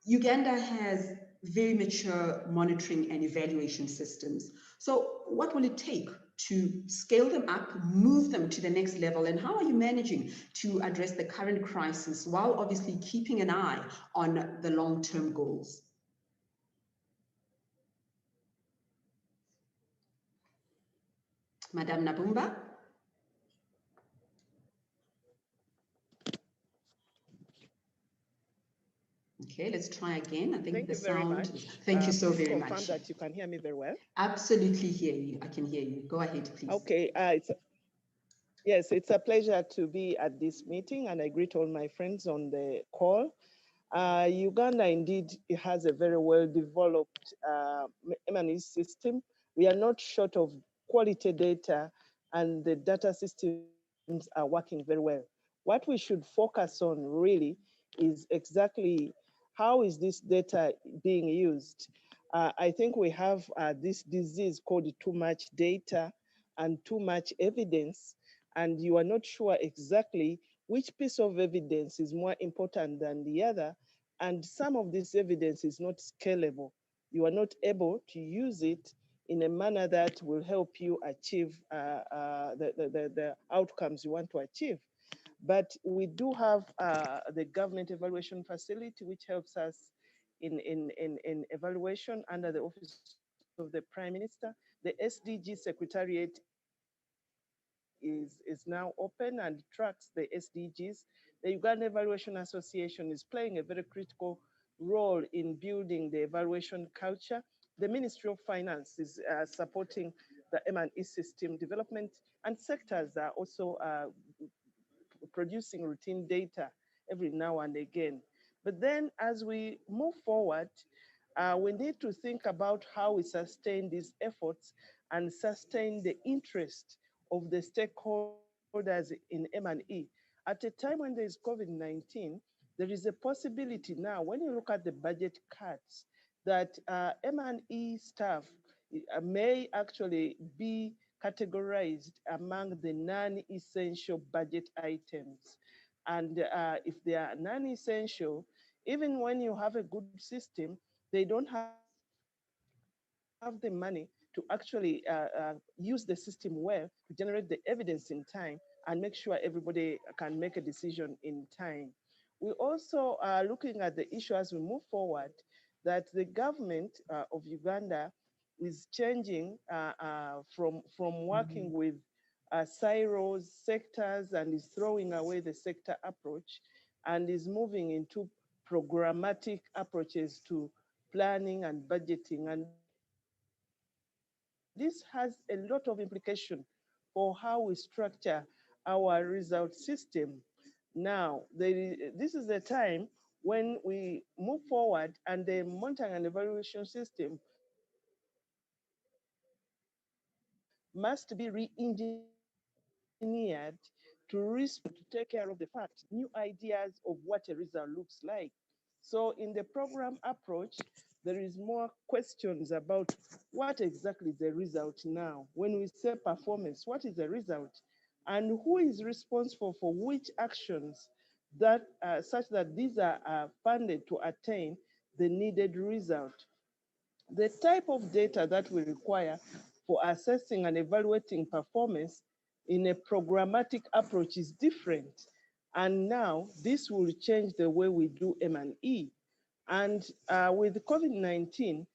S1: Uganda has very mature monitoring and evaluation systems. So what will it take to scale them up, move them to the next level? And how are you managing to address the current crisis while obviously keeping an eye on the long-term goals? Madame Nabumba? Okay, let's try again. I think
S8: Thank
S1: the
S8: you very
S1: sound.
S8: much.
S1: Thank you so
S8: Please
S1: very
S8: confirm
S1: much.
S8: that you can hear me very well.
S1: Absolutely hear you. I can hear you. Go ahead, please.
S8: Okay. Yes, it's a pleasure to be at this meeting, and I greet all my friends on the call. Uganda indeed has a very well-developed M&E system. We are not short of quality data, and the data systems are working very well. What we should focus on really is exactly how is this data being used. I think we have this disease called too much data and too much evidence, and you are not sure exactly which piece of evidence is more important than the other, and some of this evidence is not scalable. You are not able to use it in a manner that will help you achieve the outcomes you want to achieve. But we do have the government evaluation facility, which helps us in evaluation under the Office of the Prime Minister. The SDG Secretariat is now open and tracks the SDGs. The Uganda Evaluation Association is playing a very critical role in building the evaluation culture. The Ministry of Finance is supporting the M&E system development, and sectors are also producing routine data every now and again. But then as we move forward, we need to think about how we sustain these efforts and sustain the interest of the stakeholders in M&E. At a time when there is COVID-19, there is a possibility now, when you look at the budget cuts, that M&E staff may actually be categorized among the non-essential budget items. And if they are non-essential, even when you have a good system, they don't have the money to actually use the system well to generate the evidence in time and make sure everybody can make a decision in time. We also are looking at the issue as we move forward that the government of Uganda is changing from working with silos, sectors, and is throwing away the sector approach and is moving into programmatic approaches to planning and budgeting. And this has a lot of implication for how we structure our result system. Now, this is a time when we move forward and the monitoring and evaluation system must be re-engineered to respond, to take care of the fact, new ideas of what a result looks like. So in the program approach, there is more questions about what exactly is the result now. When we say performance, what is the result? And who is responsible for which actions that such that these are funded to attain the needed result. The type of data that we require for assessing and evaluating performance in a programmatic approach is different. And now this will change the way we do M&E. And with COVID-19,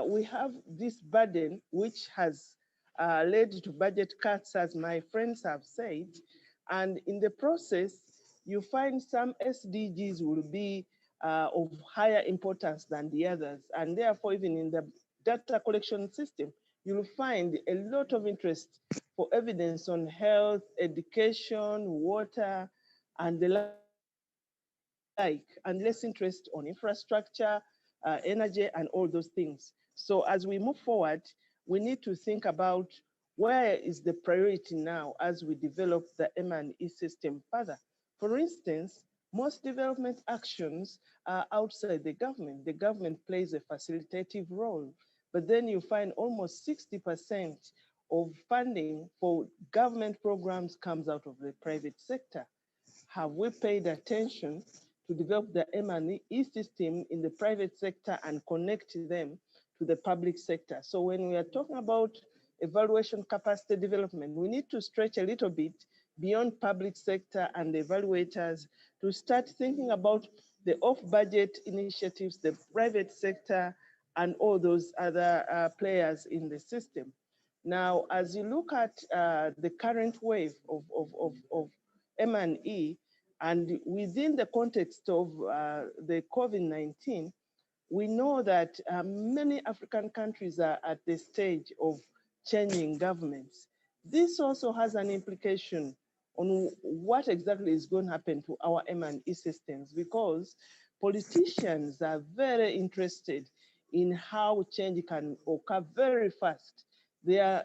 S8: we have this burden which has led to budget cuts, as my friends have said. And in the process, you find some SDGs will be of higher importance than the others. And therefore, even in the data collection system, you'll find a lot of interest for evidence on health, education, water, and the like, and less interest on infrastructure, energy, and all those things. So as we move forward, we need to think about where is the priority now as we develop the M&E system further. For instance, most development actions are outside the government. The government plays a facilitative role, but then you find almost 60% of funding for government programs comes out of the private sector. Have we paid attention to develop the M&E system in the private sector and connect them to the public sector? So when we are talking about evaluation capacity development, we need to stretch a little bit beyond public sector and the evaluators to start thinking about the off-budget initiatives, the private sector, and all those other players in the system. Now, as you look at the current wave of M&E, and within the context of the COVID-19, we know that many African countries are at the stage of changing governments. This also has an implication on what exactly is going to happen to our M&E systems, because politicians are very interested in how change can occur very fast. They are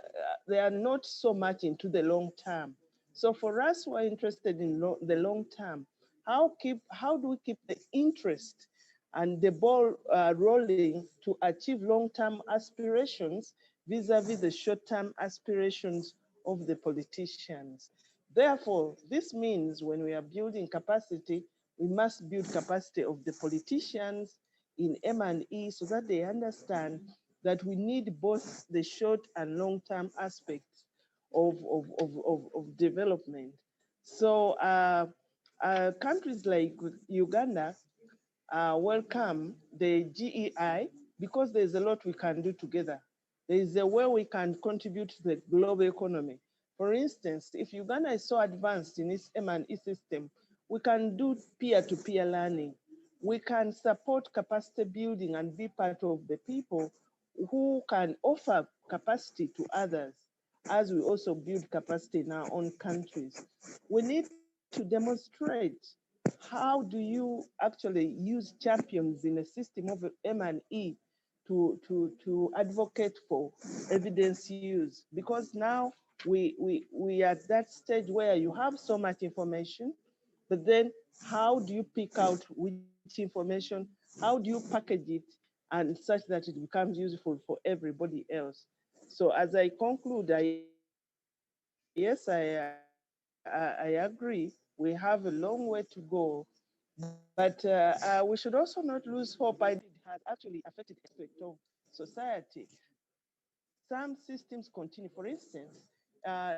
S8: not so much into the long term. So for us who are interested in the long term, how do we keep the interest and the ball rolling to achieve long-term aspirations vis-a-vis the short-term aspirations of the politicians? Therefore, this means when we are building capacity, we must build capacity of the politicians in M&E so that they understand that we need both the short and long-term aspects of development. So countries like Uganda welcome the GEI because there's a lot we can do together. There is a way we can contribute to the global economy. For instance, if Uganda is so advanced in its M&E system, we can do peer-to-peer learning. We can support capacity building and be part of the people who can offer capacity to others as we also build capacity in our own countries. We need to demonstrate how do you actually use champions in a system of M&E to advocate for evidence use, because now we are at that stage where you have so much information, but then how do you pick out which information, how do you package it, and such that it becomes useful for everybody else? So as I conclude, yes, I agree. We have a long way to go, but we should also not lose hope. It has actually affected aspect of society. Some systems continue. For instance, a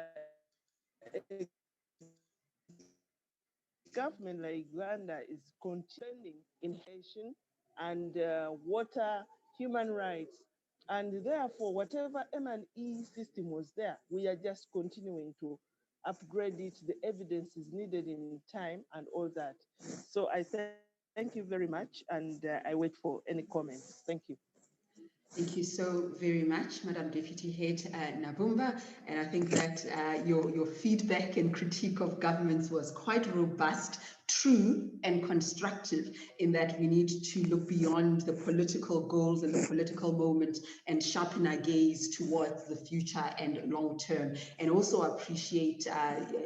S8: government like Uganda is continuing in education and water, human rights, and therefore whatever M&E system was there, we are just continuing to upgrade it. The evidence is needed in time and all that. So I thank you very much, and I wait for any comments. Thank you.
S1: Thank you so very much, Madam Deputy Head Nabumba. And I think that your feedback and critique of governments was quite robust, true, and constructive, in that we need to look beyond the political goals and the political moment and sharpen our gaze towards the future and long term. And also appreciate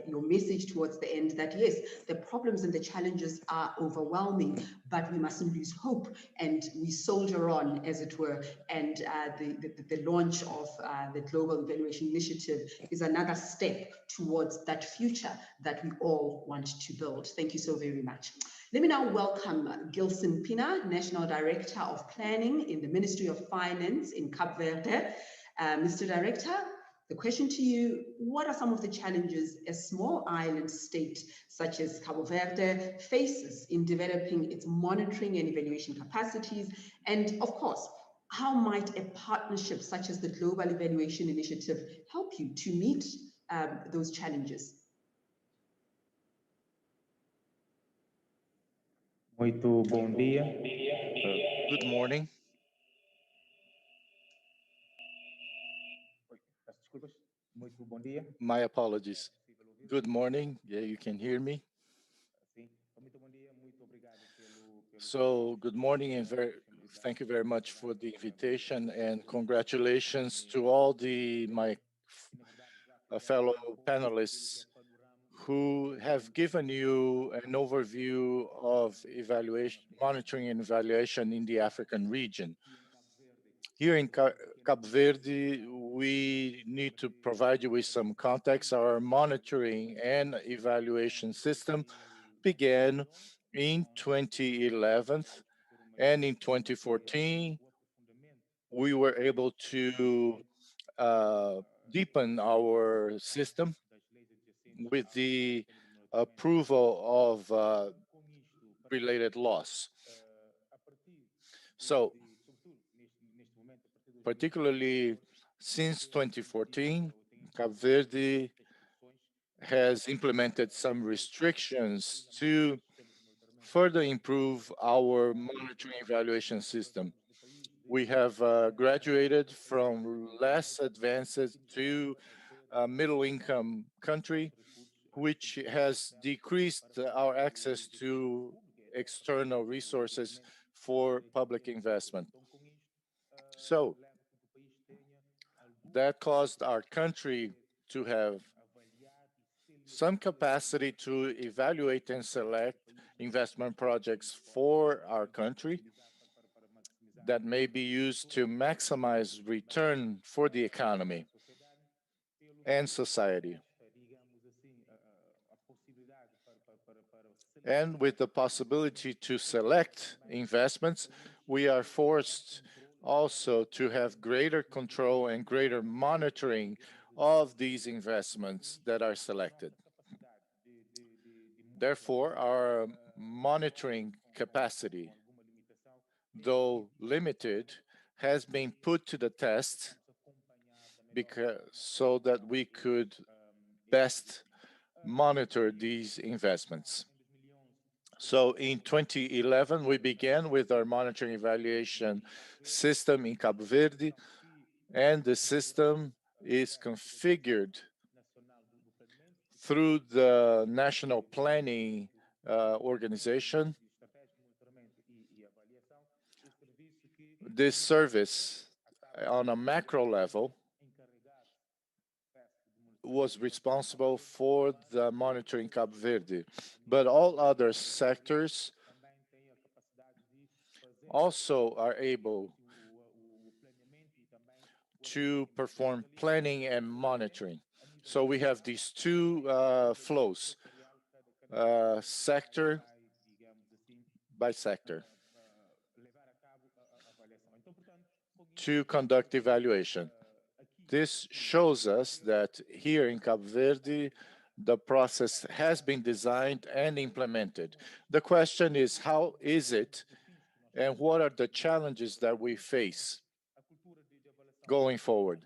S1: your message towards the end that, yes, the problems and the challenges are overwhelming, but we mustn't lose hope, and we soldier on, as it were. And the launch of the Global Evaluation Initiative is another step towards that future that we all want to build. Thank you so very much. Let me now welcome Gilson Pina, National Director of Planning in the Ministry of Finance in Cape Verde. Mr. Director, The question to you, what are some of the challenges a small island state such as Cabo Verde faces in developing its monitoring and evaluation capacities? And of course, how might a partnership such as the Global Evaluation Initiative help you to meet those challenges?
S9: Muito bom dia.
S3: Good morning.
S9: Peço desculpas. Muito bom dia.
S3: My apologies. Good morning. Yeah, you can hear me.
S9: Sim. Muito bom dia. Muito obrigado pelo
S3: So, good morning and thank you very much for the invitation and congratulations to all my fellow panelists who have given you an overview of evaluation, monitoring and evaluation in the African region. Here in Cabo Verde, we need to provide you with some context. Our monitoring and evaluation system began in 2011, and in 2014, we were able to deepen our system with the approval of related laws. So, particularly since 2014, Cape Verde has implemented some restrictions to further improve our monitoring evaluation system. We have graduated from less advanced to a middle income country, which has decreased our access to external resources for public investment. So that caused our country to have some capacity to evaluate and select investment projects for our country that may be used to maximize return for the economy and society. And with the possibility to select investments, we are forced also to have greater control and greater monitoring of these investments that are selected. Therefore, our monitoring capacity, though limited, has been put to the test so that we could best monitor these investments. So in 2011, we began with our monitoring evaluation system in Cabo Verde, and the system is configured through the National Planning Organization. This service on a macro level was responsible for the monitoring Cabo Verde, but all other sectors also are able to perform planning and monitoring. So we have these two flows, sector by sector, to conduct evaluation. This shows us that here in Cabo Verde, the process has been designed and implemented. The question is, how is it and what are the challenges that we face going forward?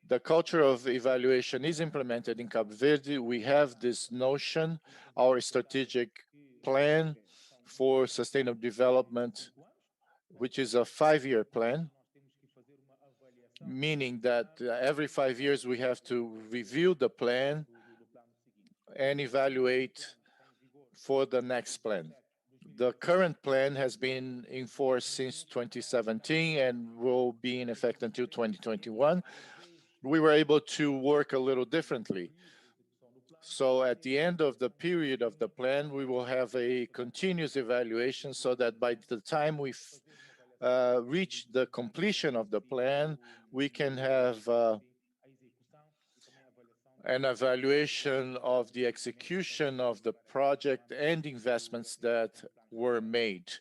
S3: The culture of evaluation is implemented in Cabo Verde. We have this notion, our strategic plan for sustainable development, which is a 5-year plan, meaning that every 5 years we have to review the plan and evaluate for the next plan. The current plan has been in force since 2017 and will be in effect until 2021. We were able to work a little differently. So at the end of the period of the plan, we will have a continuous evaluation so that by the time we reach the completion of the plan, we can have an evaluation of the execution of the project and investments that were made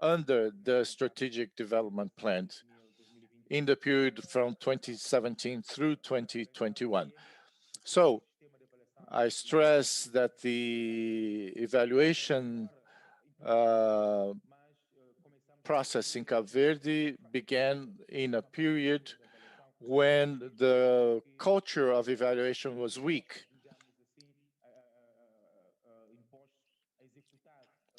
S3: under the strategic development plan. in the period from 2017 through 2021. So I stress that the evaluation process in Cape Verde began in a period when the culture of evaluation was weak.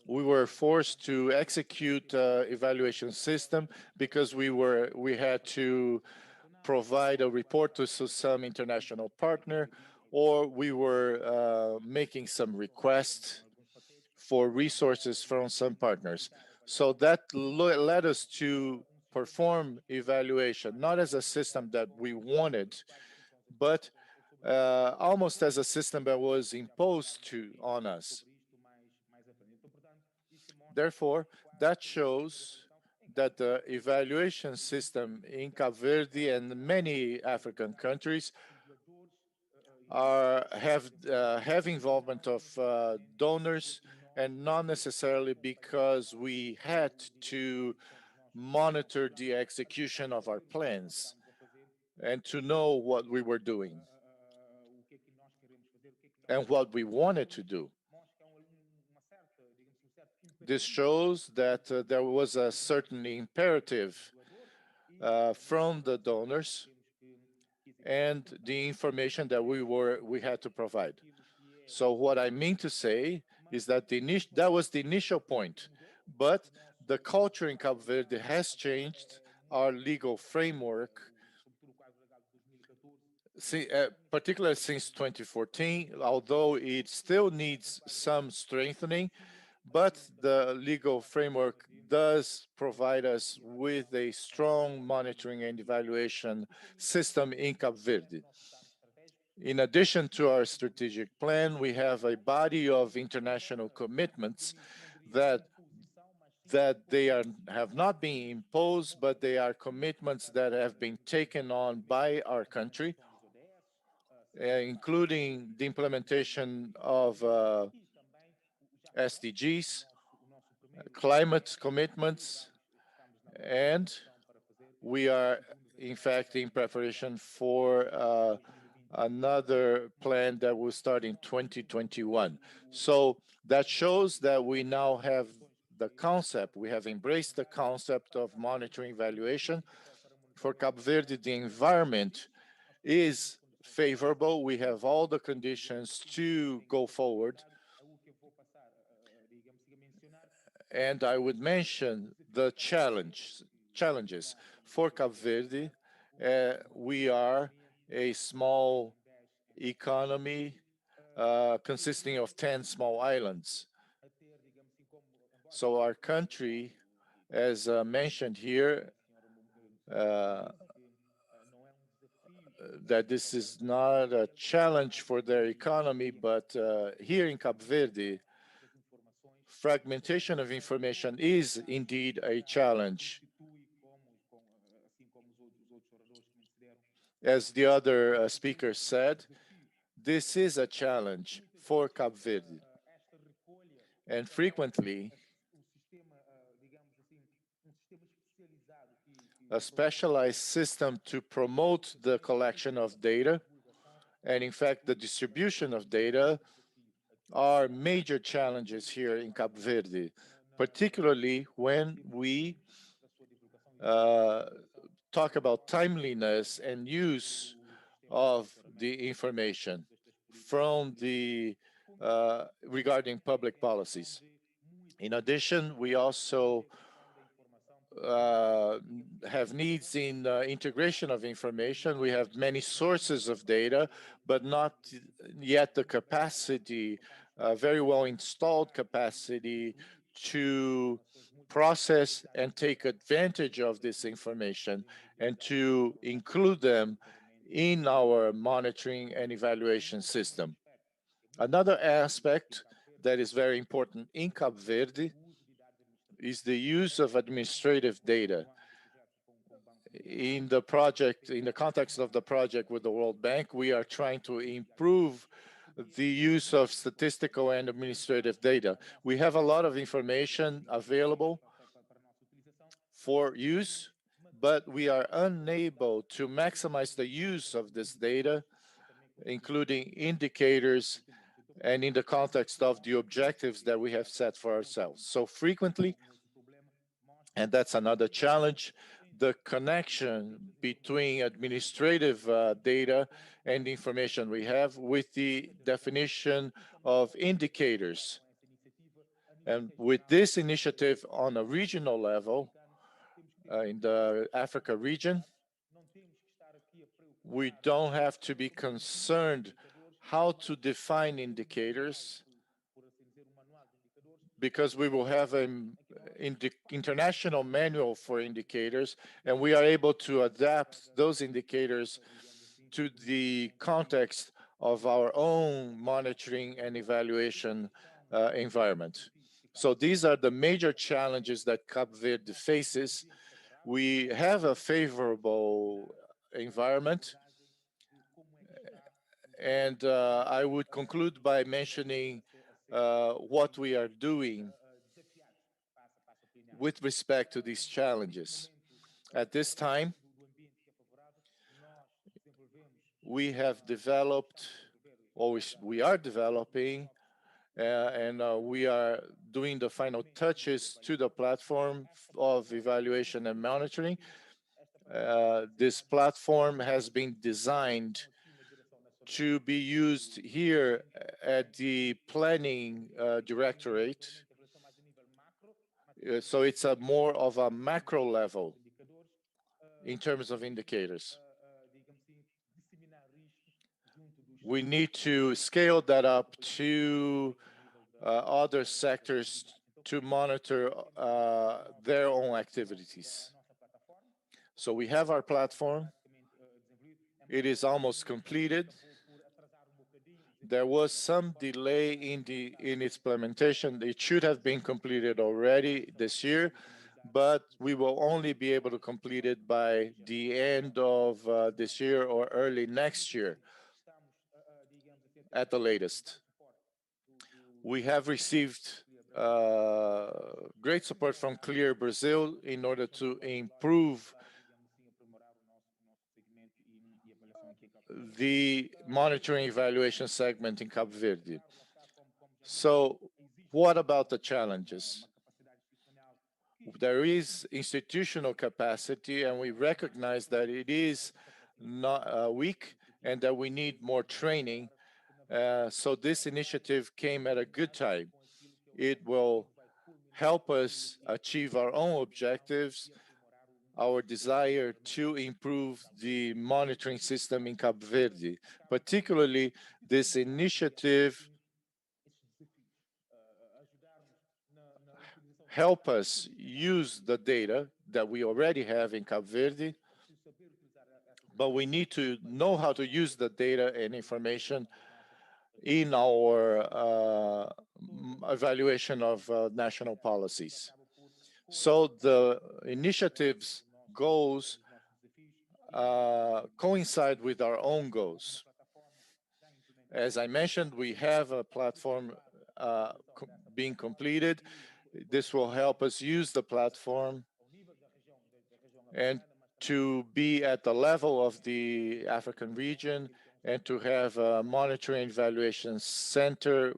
S3: We were forced to execute evaluation system because we had to provide a report to some international partner, or we were making some requests for resources from some partners. So that led us to perform evaluation, not as a system that we wanted, but almost as a system that was imposed on us. Therefore, that shows that the evaluation system in Cape Verde and many African countries have involvement of donors, and not necessarily because we had to monitor the execution of our plans and to know what we were doing and what we wanted to do. This shows that there was a certain imperative from the donors and the information that we had to provide. So what I mean to say is that that was the initial point, but the culture in Cape Verde has changed. Our legal framework, particularly since 2014, although it still needs some strengthening, but the legal framework does provide us with a strong monitoring and evaluation system in Cape Verde. In addition to our strategic plan, we have a body of international commitments that have not been imposed, but they are commitments that have been taken on by our country, including the implementation of SDGs, climate commitments, and we are, in fact, in preparation for another plan that will start in 2021. So that shows that we now have the concept, we have embraced the concept of monitoring evaluation. For Cape Verde, the environment is favorable. We have all the conditions to go forward. And I would mention the challenges. For Cape Verde, we are a small economy consisting of 10 small islands. So our country, as mentioned here, that this is not a challenge for their economy, but here in Cape Verde, fragmentation of information is indeed a challenge. As the other speaker said, this is a challenge for Cape Verde. And frequently, a specialized system to promote the collection of data, and in fact, the distribution of data, are major challenges here in Cape Verde, particularly when we talk about timeliness and use of the information from the regarding public policies. In addition, we also have needs in integration of information. We have many sources of data, but not yet the capacity, very well installed capacity to process and take advantage of this information and to include them in our monitoring and evaluation system. Another aspect that is very important in Cape Verde is the use of administrative data. In the project, in the context of the project with the World Bank, we are trying to improve the use of statistical and administrative data. We have a lot of information available for use, but we are unable to maximize the use of this data, including indicators and in the context of the objectives that we have set for ourselves. So frequently, and that's another challenge, the connection between administrative data and the information we have with the definition of indicators. And with this initiative on a regional level, in the Africa region, we don't have to be concerned how to define indicators because we will have an international manual for indicators, and we are able to adapt those indicators to the context of our own monitoring and evaluation environment. So these are the major challenges that Cape Verde faces. We have a favorable environment, and I would conclude by mentioning what we are doing with respect to these challenges. At this time, we have developed, or we are developing, and we are doing the final touches to the platform of evaluation and monitoring. This platform has been designed to be used here at the planning directorate. So it's a more of a macro level in terms of indicators. We need to scale that up to other sectors to monitor their own activities. So we have our platform. It is almost completed. There was some delay in its implementation. It should have been completed already this year, but we will only be able to complete it by the end of this year or early next year at the latest. We have received great support from Clear Brazil in order to improve the monitoring evaluation segment in Cape Verde. So what about the challenges? There is institutional capacity, and we recognize that it is not weak and that we need more training. So this initiative came at a good time. It will help us achieve our own objectives, our desire to improve the monitoring system in Cape Verde. Particularly, this initiative help us use the data that we already have in Cape Verde, but we need to know how to use the data and information in our evaluation of national policies. So the initiative's goals coincide with our own goals. As I mentioned, we have a platform being completed. This will help us use the platform and to be at the level of the African region and to have a monitoring evaluation center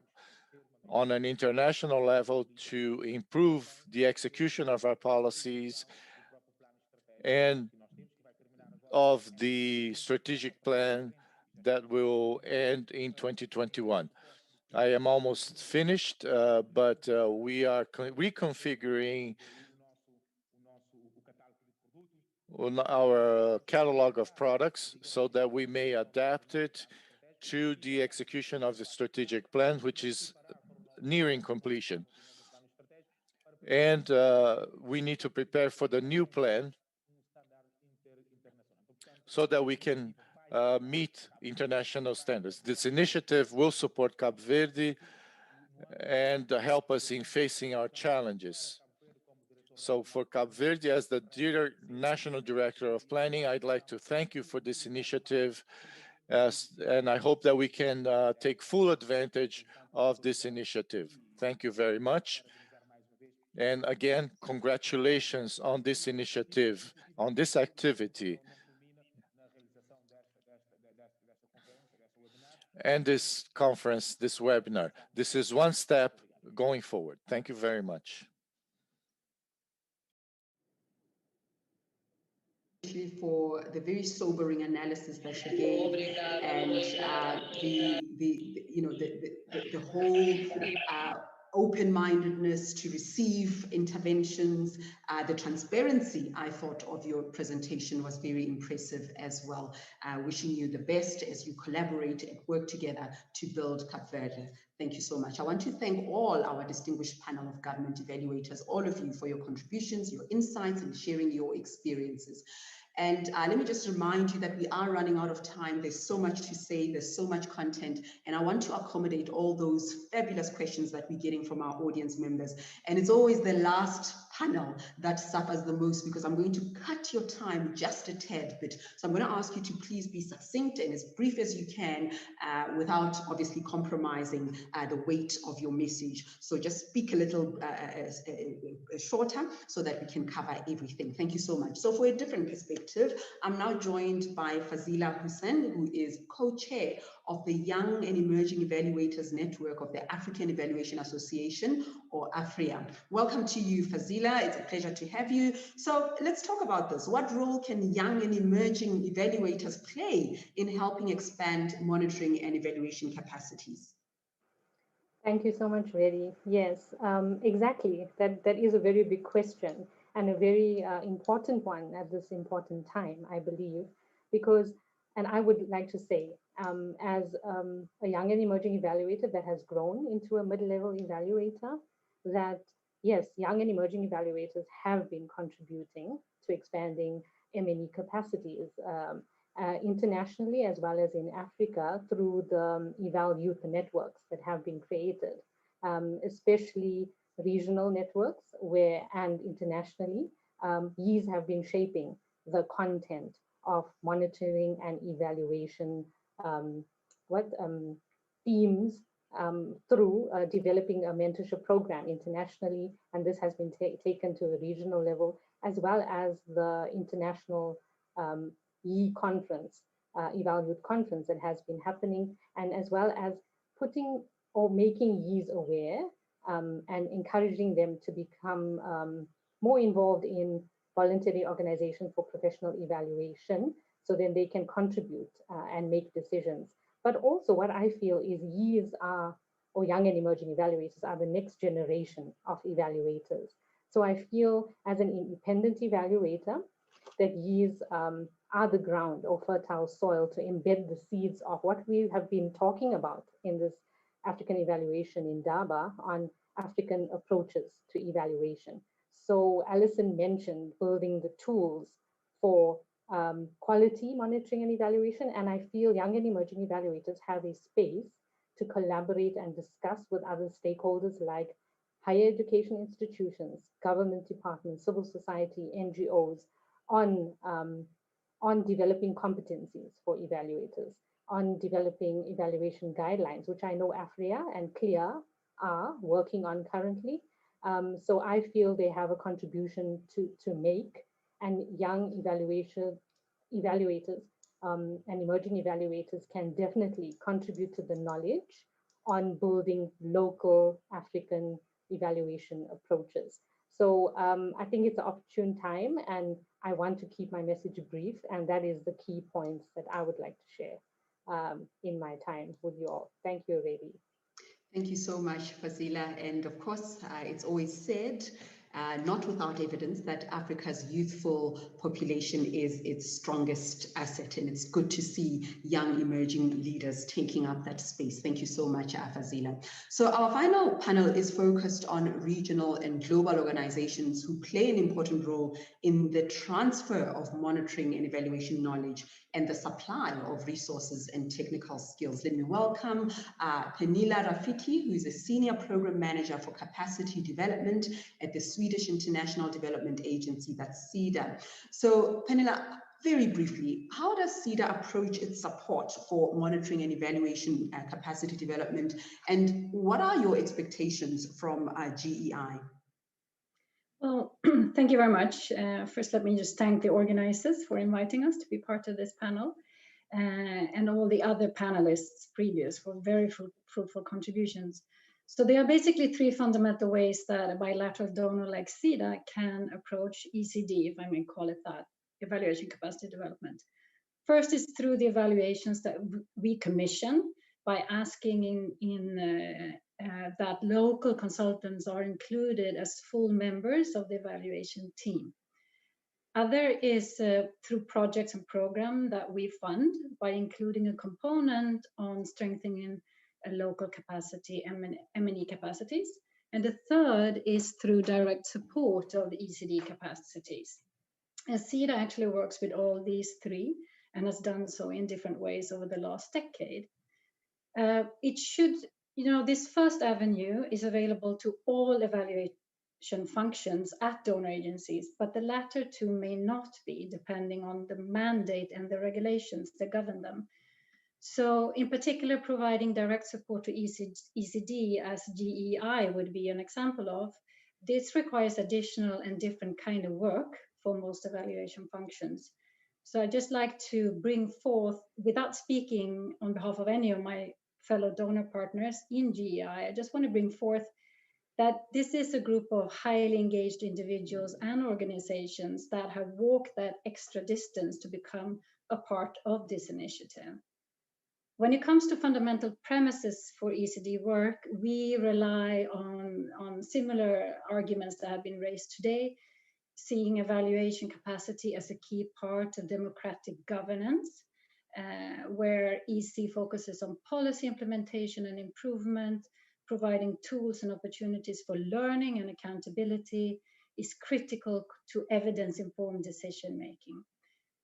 S3: on an international level to improve the execution of our policies and of the strategic plan that will end in 2021. I am almost finished, but we are reconfiguring our catalog of products so that we may adapt it to the execution of the strategic plan, which is nearing completion. And we need to prepare for the new plan so that we can meet international standards. This initiative will support Cape Verde and help us in facing our challenges. So for Cape Verde, as the National Director of Planning, I'd like to thank you for this initiative, and I hope that we can take full advantage of this initiative. Thank you very much. And again, congratulations on this initiative, on this activity, and this conference, this webinar. This is one step going forward. Thank you very much.
S1: For the very sobering analysis that you gave, and the whole open-mindedness to receive interventions, the transparency, I thought, of your presentation was very impressive as well. Wishing you the best as you collaborate and work together to build Cape Verde. Thank you so much. I want to thank all our distinguished panel of government evaluators, all of you, for your contributions, your insights, and sharing your experiences. And let me just remind you that we are running out of time. There's so much to say, there's so much content, and I want to accommodate all those fabulous questions that we're getting from our audience members. And it's always the last panel that suffers the most, because I'm going to cut your time just a tad bit. So I'm going to ask you to please be succinct and as brief as you can, without obviously compromising the weight of your message. So just speak a little shorter so that we can cover everything. Thank you so much. So for a different perspective, I'm now joined by Fazila Hussein, who is co-chair of the Young and Emerging Evaluators Network of the African Evaluation Association, or AFRIA. Welcome to you, Fazila. It's a pleasure to have you. So let's talk about this. What role can young and emerging evaluators play in helping expand monitoring and evaluation capacities?
S10: Thank you so much, Reddy. Yes, exactly. That is a very big question, and a very important one at this important time, I believe, because, and I would like to say, as a young and emerging evaluator that has grown into a mid-level evaluator, that yes, young and emerging evaluators have been contributing to expanding M&E capacities internationally as well as in Africa through the Eval Youth networks that have been created, especially regional networks and internationally, these have been shaping the content of monitoring and evaluation themes through developing a mentorship program internationally, and this has been taken to a regional level, as well as the international conference, Eval Youth conference that has been happening, and as well as putting or making YEs aware and encouraging them to become more involved in voluntary organization for professional evaluation, so then they can contribute and make decisions. But also what I feel is YEs are, or young and emerging evaluators, are the next generation of evaluators. So I feel as an independent evaluator that YEs are the ground or fertile soil to embed the seeds of what we have been talking about in this African evaluation in Daba on African approaches to evaluation. So Alison mentioned building the tools for quality monitoring and evaluation, and I feel young and emerging evaluators have a space to collaborate and discuss with other stakeholders like higher education institutions, government departments, civil society, NGOs, on developing competencies for evaluators, on developing evaluation guidelines, which I know AFRIA and CLEAR are working on currently. So I feel they have a contribution to make, and young evaluators and emerging evaluators can definitely contribute to the knowledge on building local African evaluation approaches. So I think it's an opportune time, and I want to keep my message brief, and that is the key points that I would like to share in my time with you all. Thank you, Reddy.
S1: Thank you so much, Fazila. And of course, it's always said, not without evidence, that Africa's youthful population is its strongest asset, and it's good to see young emerging leaders taking up that space. Thank you so much, Fazila. So our final panel is focused on regional and global organizations who play an important role in the transfer of monitoring and evaluation knowledge and the supply of resources and technical skills. Let me welcome Penila Rafiki, who is a Senior Program Manager for Capacity Development at the Swedish International Development Agency, that's SIDA. So Penila, very briefly, how does SIDA approach its support for monitoring and evaluation capacity development, and what are your expectations from GEI?
S11: Well, thank you very much. First, let me just thank the organizers for inviting us to be part of this panel, and all the other panelists previous for very fruitful contributions. So there are basically three fundamental ways that a bilateral donor like SIDA can approach ECD, if I may call it that, evaluation capacity development. First is through the evaluations that we commission by asking that local consultants are included as full members of the evaluation team. Other is through projects and programs that we fund by including a component on strengthening a local capacity, M&E capacities. And the third is through direct support of the ECD capacities. And SIDA actually works with all these three and has done so in different ways over the last decade. It should, this first avenue is available to all evaluation functions at donor agencies, but the latter two may not be, depending on the mandate and the regulations that govern them. So in particular, providing direct support to ECD as GEI would be an example of, this requires additional and different kind of work for most evaluation functions. So I'd just like to bring forth, without speaking on behalf of any of my fellow donor partners in GEI, I just want to bring forth that this is a group of highly engaged individuals and organizations that have walked that extra distance to become a part of this initiative. When it comes to fundamental premises for ECD work, we rely on similar arguments that have been raised today, seeing evaluation capacity as a key part of democratic governance, where EC focuses on policy implementation and improvement, providing tools and opportunities for learning and accountability is critical to evidence-informed decision-making.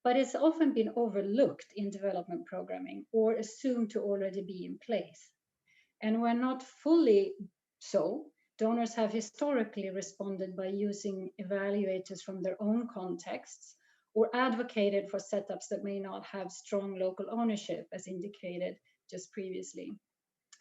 S11: But it's often been overlooked in development programming or assumed to already be in place. And we're not fully so. Donors have historically responded by using evaluators from their own contexts or advocated for setups that may not have strong local ownership, as indicated just previously.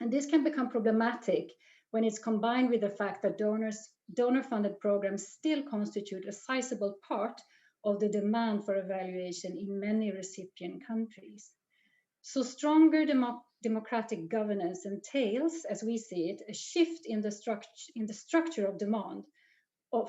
S11: And this can become problematic when it's combined with the fact that donor-funded programs still constitute a sizable part of the demand for evaluation in many recipient countries. So stronger democratic governance entails, as we see it, a shift in the structure of demand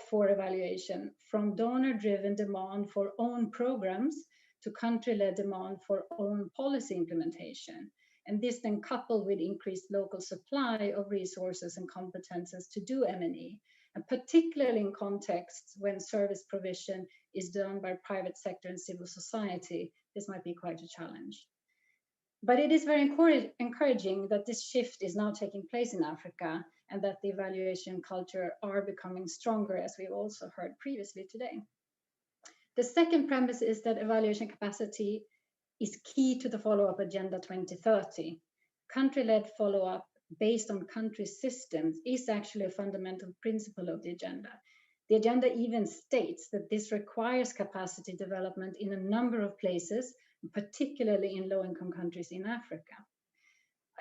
S11: for evaluation from donor-driven demand for own programs to country-led demand for own policy implementation. And this then coupled with increased local supply of resources and competences to do M&E, and particularly in contexts when service provision is done by private sector and civil society, this might be quite a challenge. But it is very encouraging that this shift is now taking place in Africa and that the evaluation culture are becoming stronger, as we've also heard previously today. The second premise is that evaluation capacity is key to the follow-up Agenda 2030. Country-led follow-up based on country systems is actually a fundamental principle of the agenda. The agenda even states that this requires capacity development in a number of places, particularly in low-income countries in Africa.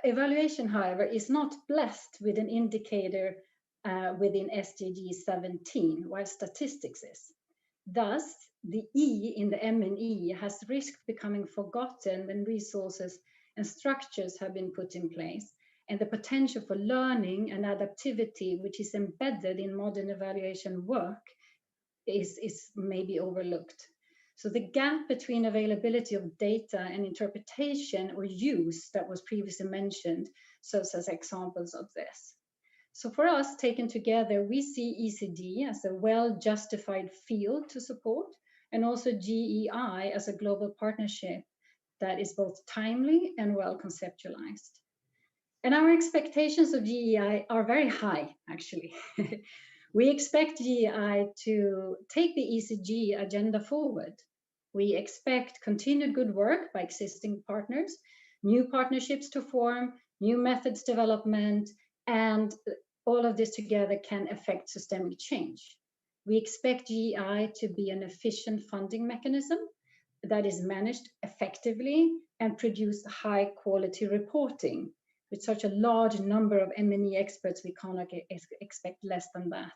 S11: Evaluation, however, is not blessed with an indicator within SDGs 17, while statistics is. Thus, the E in the M&E has risked becoming forgotten when resources and structures have been put in place, and the potential for learning and adaptivity, which is embedded in modern evaluation work, is maybe overlooked. So the gap between availability of data and interpretation or use that was previously mentioned serves as examples of this. So for us, taken together, we see ECD as a well-justified field to support, and also GEI as a global partnership that is both timely and well conceptualized. And our expectations of GEI are very high, actually. We expect GEI to take the ECG agenda forward. We expect continued good work by existing partners, new partnerships to form, new methods development, and all of this together can affect systemic change. We expect GEI to be an efficient funding mechanism that is managed effectively and produce high quality reporting. With such a large number of M&E experts, we cannot expect less than that.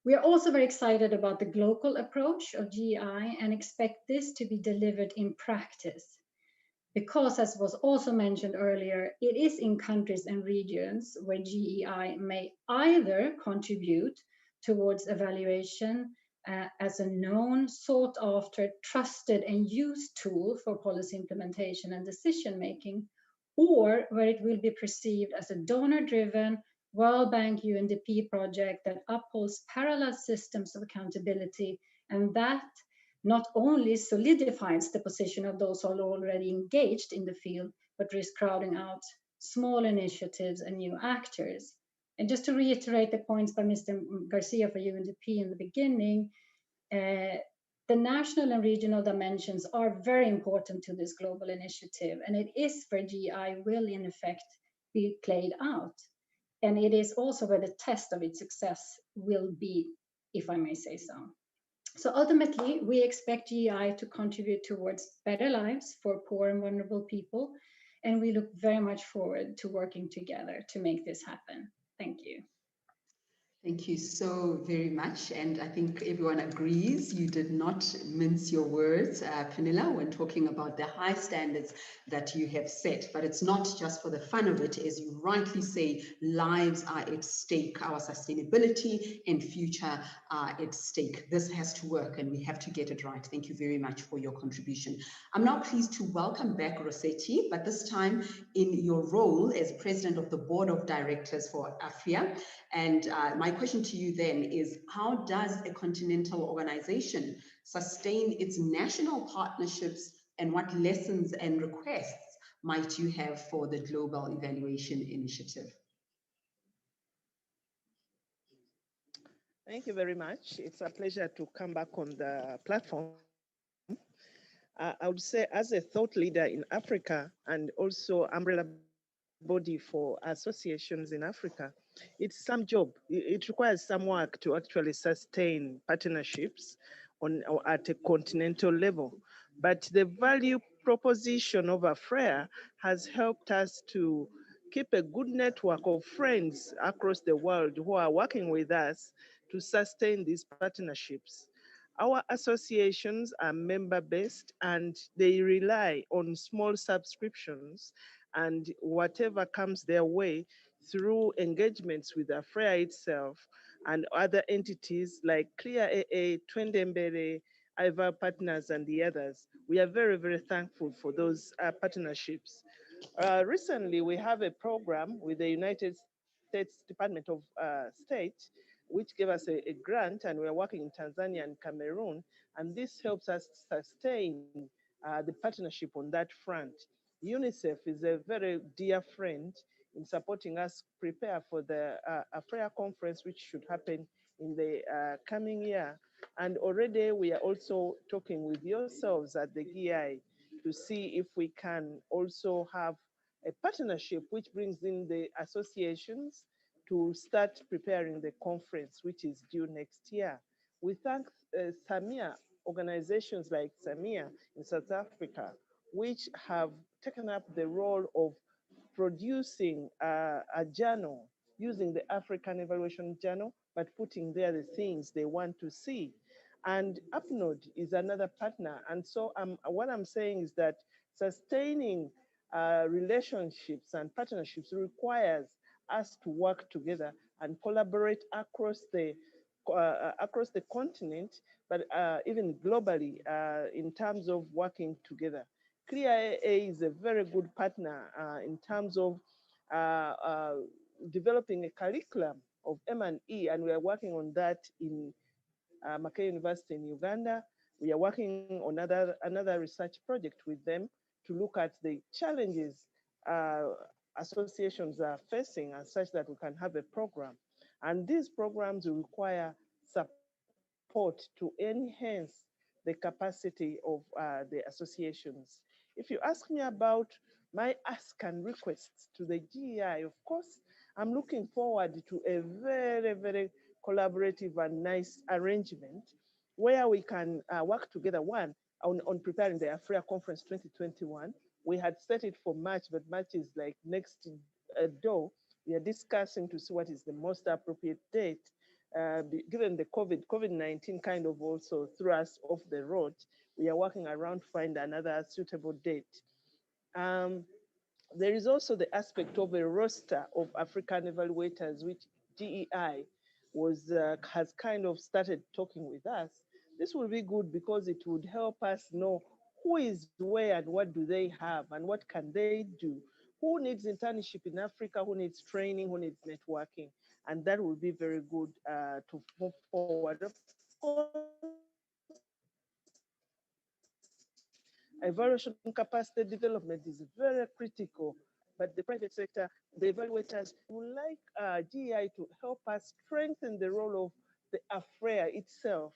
S11: We are also very excited about the global approach of GEI and expect this to be delivered in practice. Because, as was also mentioned earlier, it is in countries and regions where GEI may either contribute towards evaluation as a known, sought after, trusted, and used tool for policy implementation and decision making, or where it will be perceived as a donor driven, World Bank UNDP project that upholds parallel systems of accountability, and that not only solidifies the position of those who are already engaged in the field, but risks crowding out small initiatives and new actors. And just to reiterate the points by Mr. Garcia for UNDP in the beginning, the national and regional dimensions are very important to this global initiative, and it is where GI will in effect be played out. And it is also where the test of its success will be, if I may say so. So ultimately, we expect GEI to contribute towards better lives for poor and vulnerable people, and we look very much forward to working together to make this happen. Thank you.
S1: Thank you so very much. And I think everyone agrees you did not mince your words, Pernilla, when talking about the high standards that you have set. But it's not just for the fun of it. As you rightly say, lives are at stake. Our sustainability and future are at stake. This has to work and we have to get it right. Thank you very much for your contribution. I'm now pleased to welcome back Rossetti, but this time in your role as President of the Board of Directors for AFRIA. And my question to you then is, how does a continental organization sustain its national partnerships, and what lessons and requests might you have for the Global Evaluation Initiative?
S8: Thank you very much. It's a pleasure to come back on the platform. I would say, as a thought leader in Africa and also umbrella body for associations in Africa, it's some job. It requires some work to actually sustain partnerships or at a continental level. But the value proposition of AFRIA has helped us to keep a good network of friends across the world who are working with us to sustain these partnerships. Our associations are member-based and they rely on small subscriptions and whatever comes their way through engagements with AFRIA itself and other entities like Clear AA, Twendembere, IVA Partners, and the others. We are very, very thankful for those partnerships. Recently, we have a program with the United States Department of State, which gave us a grant, and we're working in Tanzania and Cameroon, and this helps us sustain the partnership on that front. UNICEF is a very dear friend in supporting us prepare for the AFRIA conference, which should happen in the coming year. And already we are also talking with yourselves at the GI to see if we can also have a partnership which brings in the associations to start preparing the conference, which is due next year. We thank SAMIA, organizations like SAMIA in South Africa, which have taken up the role of producing a journal using the African Evaluation Journal, but putting there the things they want to see. And UpNode is another partner. And so what I'm saying is that sustaining relationships and partnerships requires us to work together and collaborate across the continent, but even globally in terms of working together. Clear AA is a very good partner in terms of developing a curriculum of M&E, and we are working on that in Mackay University in Uganda. We are working on another research project with them to look at the challenges associations are facing and such that we can have a program. And these programs will require support to enhance the capacity of the associations. If you ask me about my ask and requests to the GEI, of course, I'm looking forward to a very, very collaborative and nice arrangement where we can work together, one, on preparing the AFRIA Conference 2021. We had set it for March, but March is like next door. We are discussing to see what is the most appropriate date. given the COVID-19 kind of also threw us off the road, we are working around to find another suitable date. There is also the aspect of a roster of African evaluators, which GEI has kind of started talking with us. This will be good because it would help us know who is where and what do they have and what can they do. Who needs internship in Africa, who needs training, who needs networking. And that will be very good to move forward. Of course, evaluation capacity development is very critical, but the private sector, the evaluators would like GEI to help us strengthen the role of the AFREA itself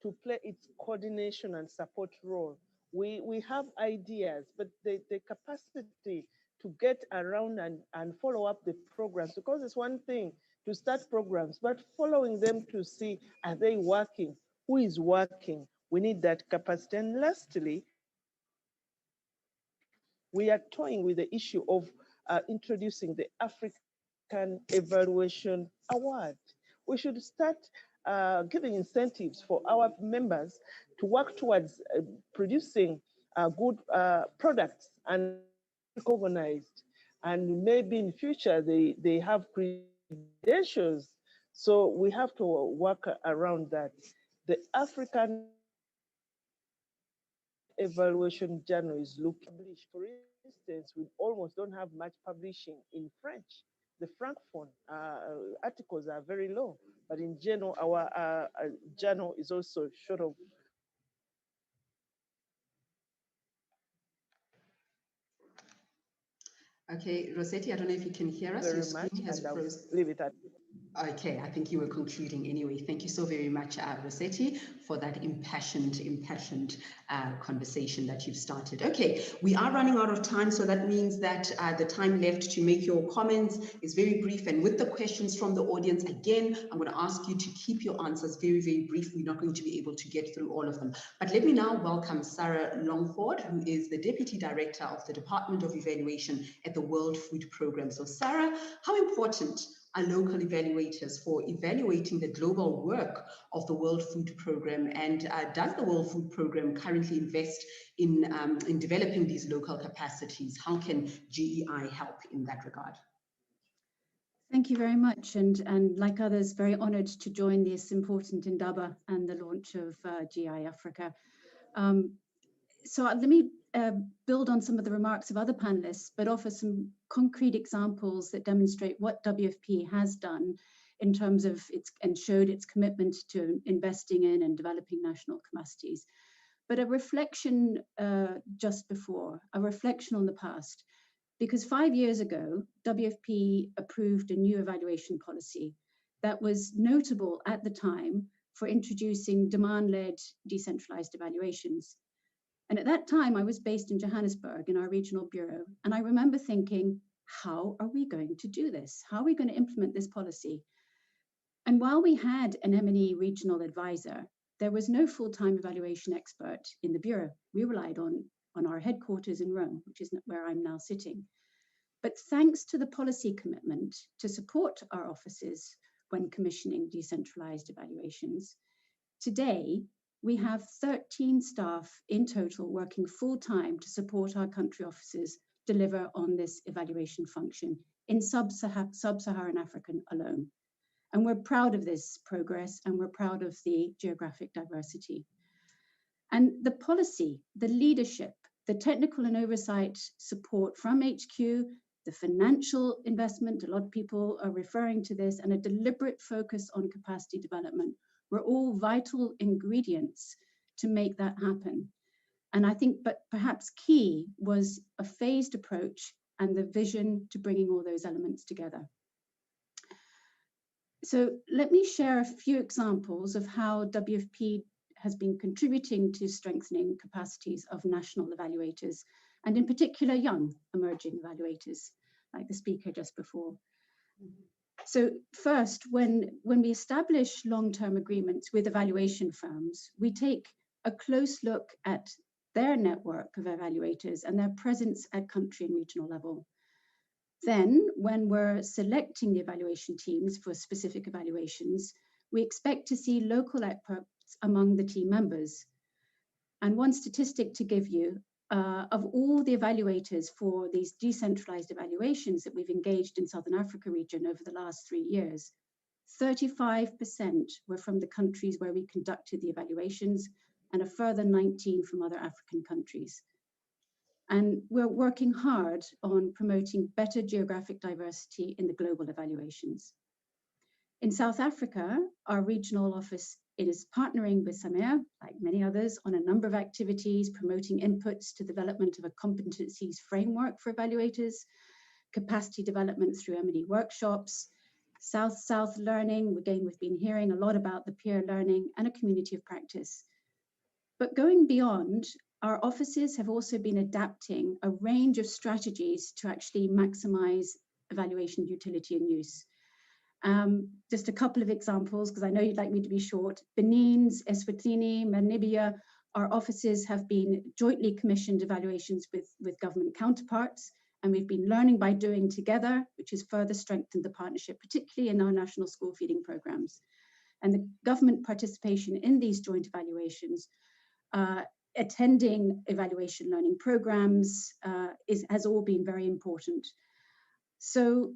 S8: to play its coordination and support role. We have ideas, but the capacity to get around and follow up the programs, because it's one thing to start programs, but following them to see, are they working? Who is working? We need that capacity. And lastly, we are toying with the issue of introducing the African Evaluation Award. We should start giving incentives for our members to work towards producing good products and recognized. And maybe in future, they have credentials. So we have to work around that. The African Evaluation Journal is looking published. For instance, we almost don't have much publishing in French. The Francophone articles are very low, but in general, our journal is also short of.
S1: Okay, Rossetti, I don't know if you can hear us.
S8: Very much, and I'll leave it at.
S1: Okay, I think you were concluding anyway. Thank you so very much, Rossetti, for that impassioned conversation that you've started. Okay, we are running out of time, so that means that the time left to make your comments is very brief. And with the questions from the audience, again, I'm going to ask you to keep your answers very, very brief. We're not going to be able to get through all of them. But let me now welcome Sarah Longford, who is the Deputy Director of the Department of Evaluation at the World Food Programme. So Sarah, how important are local evaluators for evaluating the global work of the World Food Programme? And does the World Food Programme currently invest in developing these local capacities? How can GEI help in that regard?
S11: Thank you very much. And like others, very honoured to join this important Indaba and the launch of GEI Africa. So let me build on some of the remarks of other panelists, but offer some concrete examples that demonstrate what WFP has done in terms of and showed its commitment to investing in and developing national capacities. But a reflection just before, a reflection on the past, because 5 years ago, WFP approved a new evaluation policy that was notable at the time for introducing demand-led decentralized evaluations. And at that time, I was based in Johannesburg in our regional bureau. And I remember thinking, how are we going to do this? How are we going to implement this policy? And while we had an M&E regional advisor, there was no full-time evaluation expert in the bureau. We relied on our headquarters in Rome, which is where I'm now sitting. But thanks to the policy commitment to support our offices when commissioning decentralized evaluations, today, we have 13 staff in total working full-time to support our country offices deliver on this evaluation function in sub-Saharan Africa alone. And we're proud of this progress, and we're proud of the geographic diversity. And the policy, the leadership, the technical and oversight support from HQ, the financial investment, a lot of people are referring to this, and a deliberate focus on capacity development were all vital ingredients to make that happen. And I think, but perhaps key was a phased approach and the vision to bringing all those elements together. So let me share a few examples of how WFP has been contributing to strengthening capacities of national evaluators, and in particular, young emerging evaluators, like the speaker just before. So first, when we establish long-term agreements with evaluation firms, we take a close look at their network of evaluators and their presence at country and regional level. Then, when we're selecting the evaluation teams for specific evaluations, we expect to see local outputs among the team members. And one statistic to give you, of all the evaluators for these decentralized evaluations that we've engaged in Southern Africa region over the last 3 years, 35% were from the countries where we conducted the evaluations, and a further 19 from other African countries. And we're working hard on promoting better geographic diversity in the global evaluations. In South Africa, our regional office is partnering with SAMER, like many others, on a number of activities, promoting inputs to development of a competencies framework for evaluators, capacity development through M&E workshops, South-South learning. Again, we've been hearing a lot about the peer learning, and a community of practice. But going beyond, our offices have also been adapting a range of strategies to actually maximize evaluation utility and use. Just a couple of examples, because I know you'd like me to be short. Benin's, Eswatini, Namibia, our offices have been jointly commissioned evaluations with government counterparts, and we've been learning by doing together, which has further strengthened the partnership, particularly in our national school feeding programs. And the government participation in these joint evaluations, attending evaluation learning programs, has all been very important. So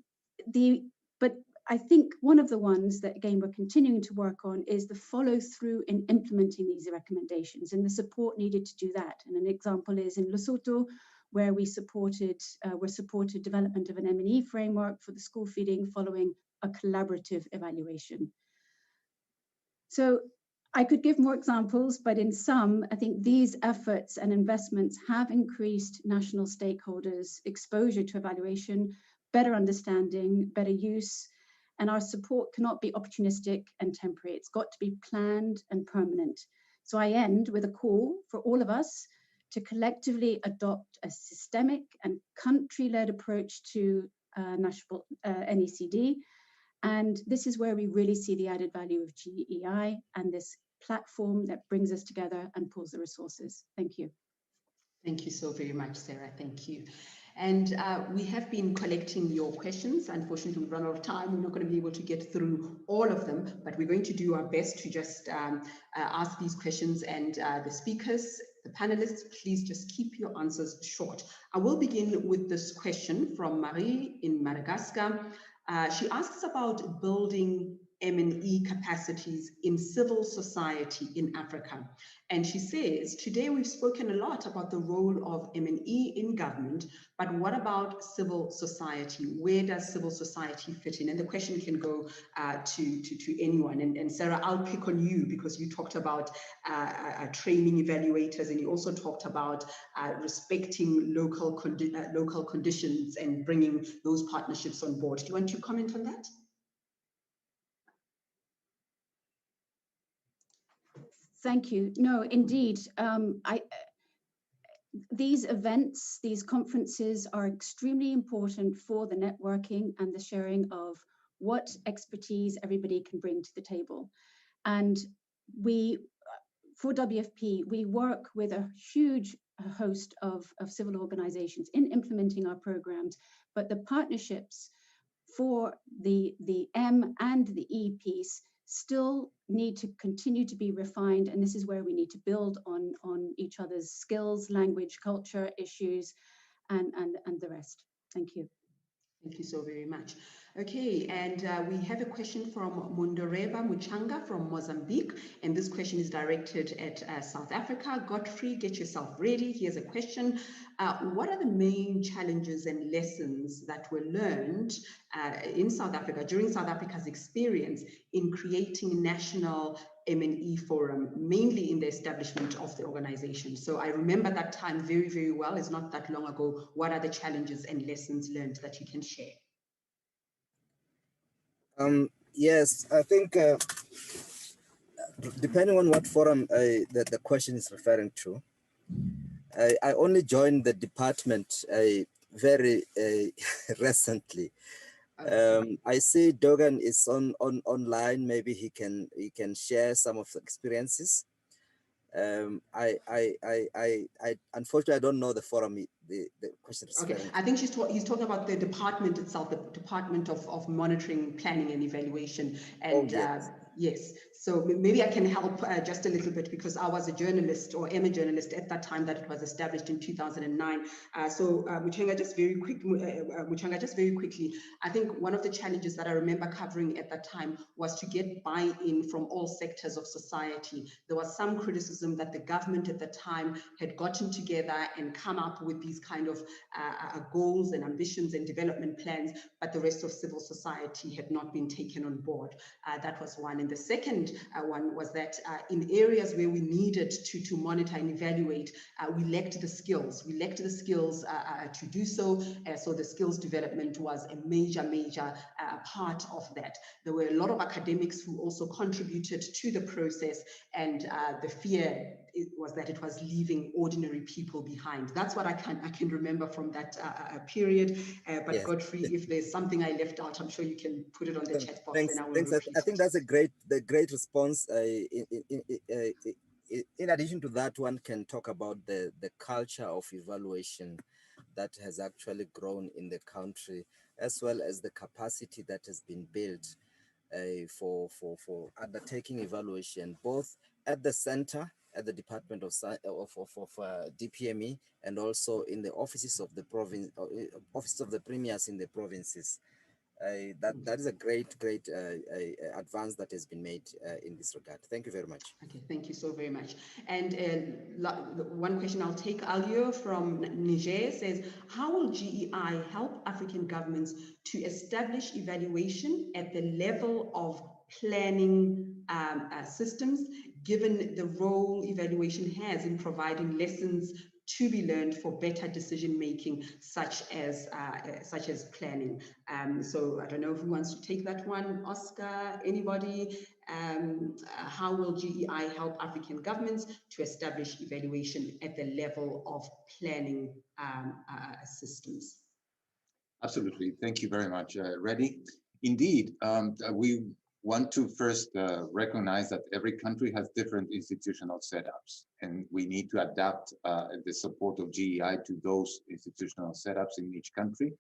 S11: but I think one of the ones that, again, we're continuing to work on is the follow through in implementing these recommendations and the support needed to do that. And an example is in Lesotho, where we supported development of an M&E framework for the school feeding following a collaborative evaluation. So I could give more examples, but in sum, I think these efforts and investments have increased national stakeholders' exposure to evaluation, better understanding, better use, and our support cannot be opportunistic and temporary. It's got to be planned and permanent. So I end with a call for all of us to collectively adopt a systemic and country-led approach to national NECD. And this is where we really see the added value of GEI and this platform that brings us together and pulls the resources. Thank you.
S1: Thank you so very much, Sarah. Thank you. And we have been collecting your questions. Unfortunately, we've run out of time. We're not going to be able to get through all of them, but we're going to do our best to just ask these questions. And the speakers, the panelists, please just keep your answers short. I will begin with this question from Marie in Madagascar. She asks about building M&E capacities in civil society in Africa. And she says, today we've spoken a lot about the role of M&E in government, but what about civil society? Where does civil society fit in? And the question can go to anyone. And Sarah, I'll pick on you because you talked about training evaluators, and you also talked about respecting local conditions and bringing those partnerships on board. Do you want to comment on that?
S11: Thank you. No, indeed. These events, these conferences are extremely important for the networking and the sharing of what expertise everybody can bring to the table. And for WFP, we work with a huge host of civil organizations in implementing our programs, but the partnerships for the M and the E piece still need to continue to be refined, and this is where we need to build on each other's skills, language, culture, issues, and the rest. Thank you.
S1: Thank you so very much. Okay, and we have a question from Mundoreba Muchanga from Mozambique, and this question is directed at South Africa. Godfrey, get yourself ready. Here's a question. What are the main challenges and lessons that were learned in South Africa, during South Africa's experience in creating national M&E forum, mainly in the establishment of the organization? So I remember that time very, very well. It's not that long ago. What are the challenges and lessons learned that you can share?
S6: Yes, I think depending on what forum the question is referring to, I only joined the department very recently. I see Dogan is online. Maybe he can share some of the experiences. Unfortunately, I don't know the forum. The question is
S1: okay. I think he's talking about the department itself, the Department of Monitoring, Planning and Evaluation. And Yes, so maybe I can help just a little bit because I was a journalist or am a journalist at that time that it was established in 2009. Muchanga, just very quickly, I think one of the challenges that I remember covering at that time was to get buy-in from all sectors of society. There was some criticism that the government at the time had gotten together and come up with these kind of goals and ambitions and development plans, but the rest of civil society had not been taken on board. That was one. And the second one was that in areas where we needed to monitor and evaluate, we lacked the skills. We lacked the skills to do so. So the skills development was a major part of that. There were a lot of academics who also contributed to the process, and the fear was that it was leaving ordinary people behind. That's what I can remember from that period. But
S6: Yes.
S1: Godfrey, if there's something I left out, I'm sure you can put it on the chat box.
S6: Thanks.
S1: And I will
S6: Thanks.
S1: repeat
S6: I think
S1: it.
S6: that's a great response. In addition to that, one can talk about the culture of evaluation that has actually grown in the country, as well as the capacity that has been built for undertaking evaluation, both at the center, at the Department of DPME, and also in the offices of the province, offices of the premiers in the provinces. That is a great advance that has been made in this regard. Thank you very much.
S1: Okay, thank you so very much. And one question I'll take, Alio from Niger says, how will GEI help African governments to establish evaluation at the level of planning systems, given the role evaluation has in providing lessons to be learned for better decision making, such as planning? So I don't know who wants to take that one. Oscar, anybody? How will GEI help African governments to establish evaluation at the level of planning systems?
S5: Absolutely. Thank you very much, Reddy. Indeed, we want to first recognize that every country has different institutional setups, and we need to adapt the support of GEI to those institutional setups in each country.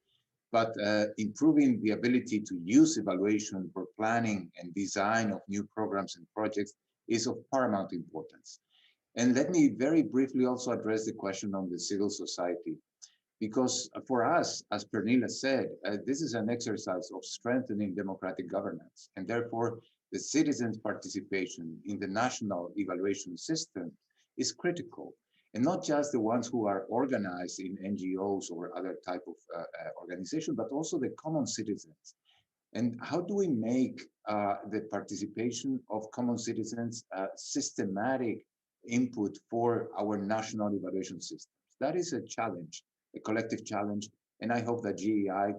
S5: But improving the ability to use evaluation for planning and design of new programs and projects is of paramount importance. And let me very briefly also address the question on the civil society, because for us, as Pernilla said, this is an exercise of strengthening democratic governance, and therefore the citizens' participation in the national evaluation system is critical. And not just the ones who are organized in NGOs or other type of organization, but also the common citizens. And how do we make the participation of common citizens systematic input for our national evaluation systems? That is a challenge, a collective challenge. And I hope that GEI,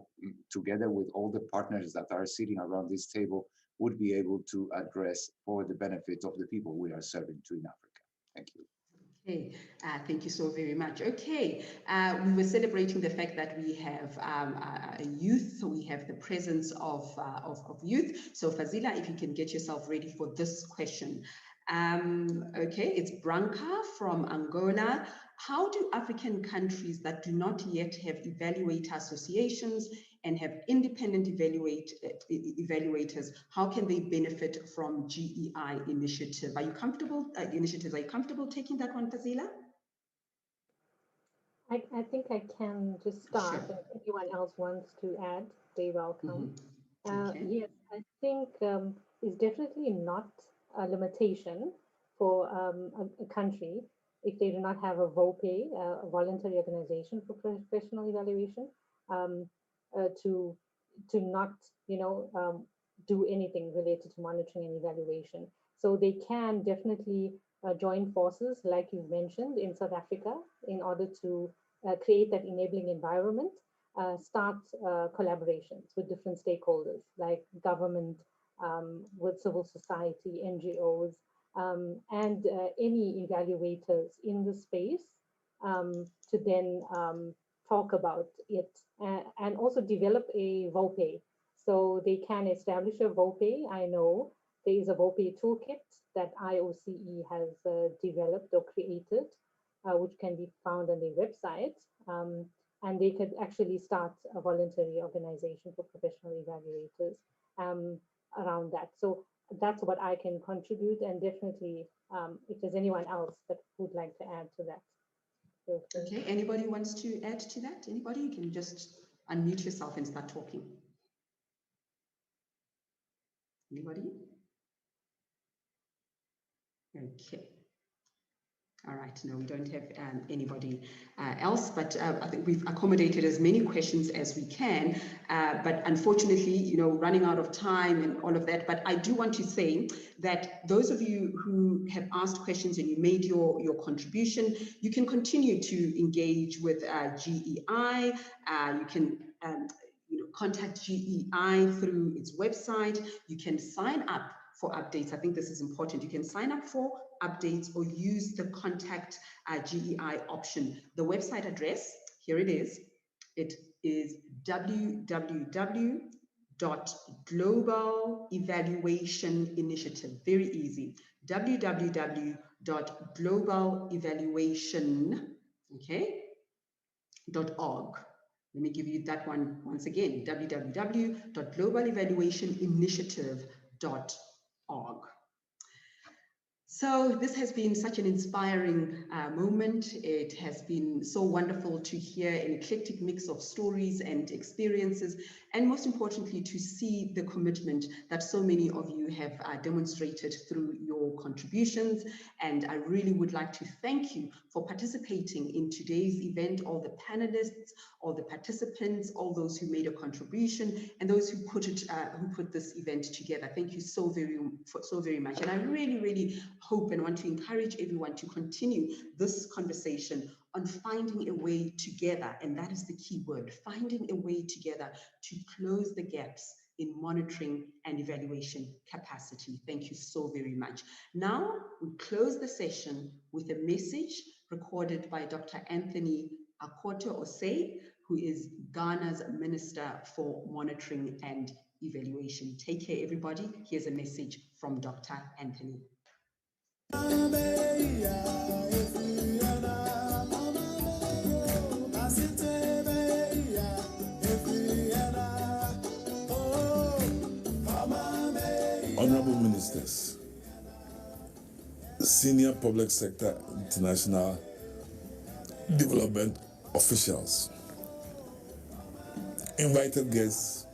S5: together with all the partners that are sitting around this table, would be able to address for the benefit of the people we are serving to in Africa. Thank you.
S1: Okay, thank you so very much. Okay, we were celebrating the fact that we have youth, so we have the presence of youth. So Fazila, if you can get yourself ready for this question. Okay, it's Branca from Angola. How do African countries that do not yet have evaluator associations and have independent evaluators, how can they benefit from GEI initiative? Are you comfortable, initiatives? Are you comfortable taking that one, Fazila?
S10: I think I can just start,
S1: Sure.
S10: and if anyone else wants to add, they're welcome.
S1: Okay.
S10: Yes, I think it's definitely not a limitation for a country if they do not have a VOPE, a voluntary organization for professional evaluation, to not, do anything related to monitoring and evaluation. So they can definitely join forces, like you've mentioned, in South Africa, in order to create that enabling environment, start collaborations with different stakeholders, like government, with civil society, NGOs, and any evaluators in the space, to then talk about it, and also develop a VOPE. So they can establish a VOPE. I know there is a VOPE toolkit that IOCE has developed or created, which can be found on their website. And they could actually start a voluntary organization for professional evaluators around that. So that's what I can contribute, and definitely if there's anyone else that would like to add to that, feel free.
S1: Okay, anybody wants to add to that? Anybody? You can just unmute yourself and start talking. Anybody? Okay. All right, no, we don't have anybody else, but I think we've accommodated as many questions as we can, but unfortunately, you know, running out of time and all of that. But I do want to say that those of you who have asked questions and you made your contribution, you can continue to engage with GEI. You can contact GEI through its website. You can sign up for updates. I think this is important. You can sign up for updates or use the contact GEI option. The website address, here it is. It is www.globalevaluationinitiative. Very easy. www.globalevaluation.org. Let me give you that one once again, www.globalevaluationinitiative.org. So this has been such an inspiring moment. It has been so wonderful to hear an eclectic mix of stories and experiences, and most importantly, to see the commitment that so many of you have demonstrated through your contributions. And I really would like to thank you for participating in today's event, all the panelists, all the participants, all those who made a contribution, and those who put this event together. Thank you so very much. And I really hope and want to encourage everyone to continue this conversation on finding a way together, and that is the key word, finding a way together to close the gaps in monitoring and evaluation capacity. Thank you so very much. Now we close the session with a message recorded by Dr. Anthony Akoto Osei, who is Ghana's Minister for Monitoring and Evaluation. Take care, everybody. Here's a message from Dr. Anthony.
S12: Honorable Ministers, senior public sector international development officials, invited guests,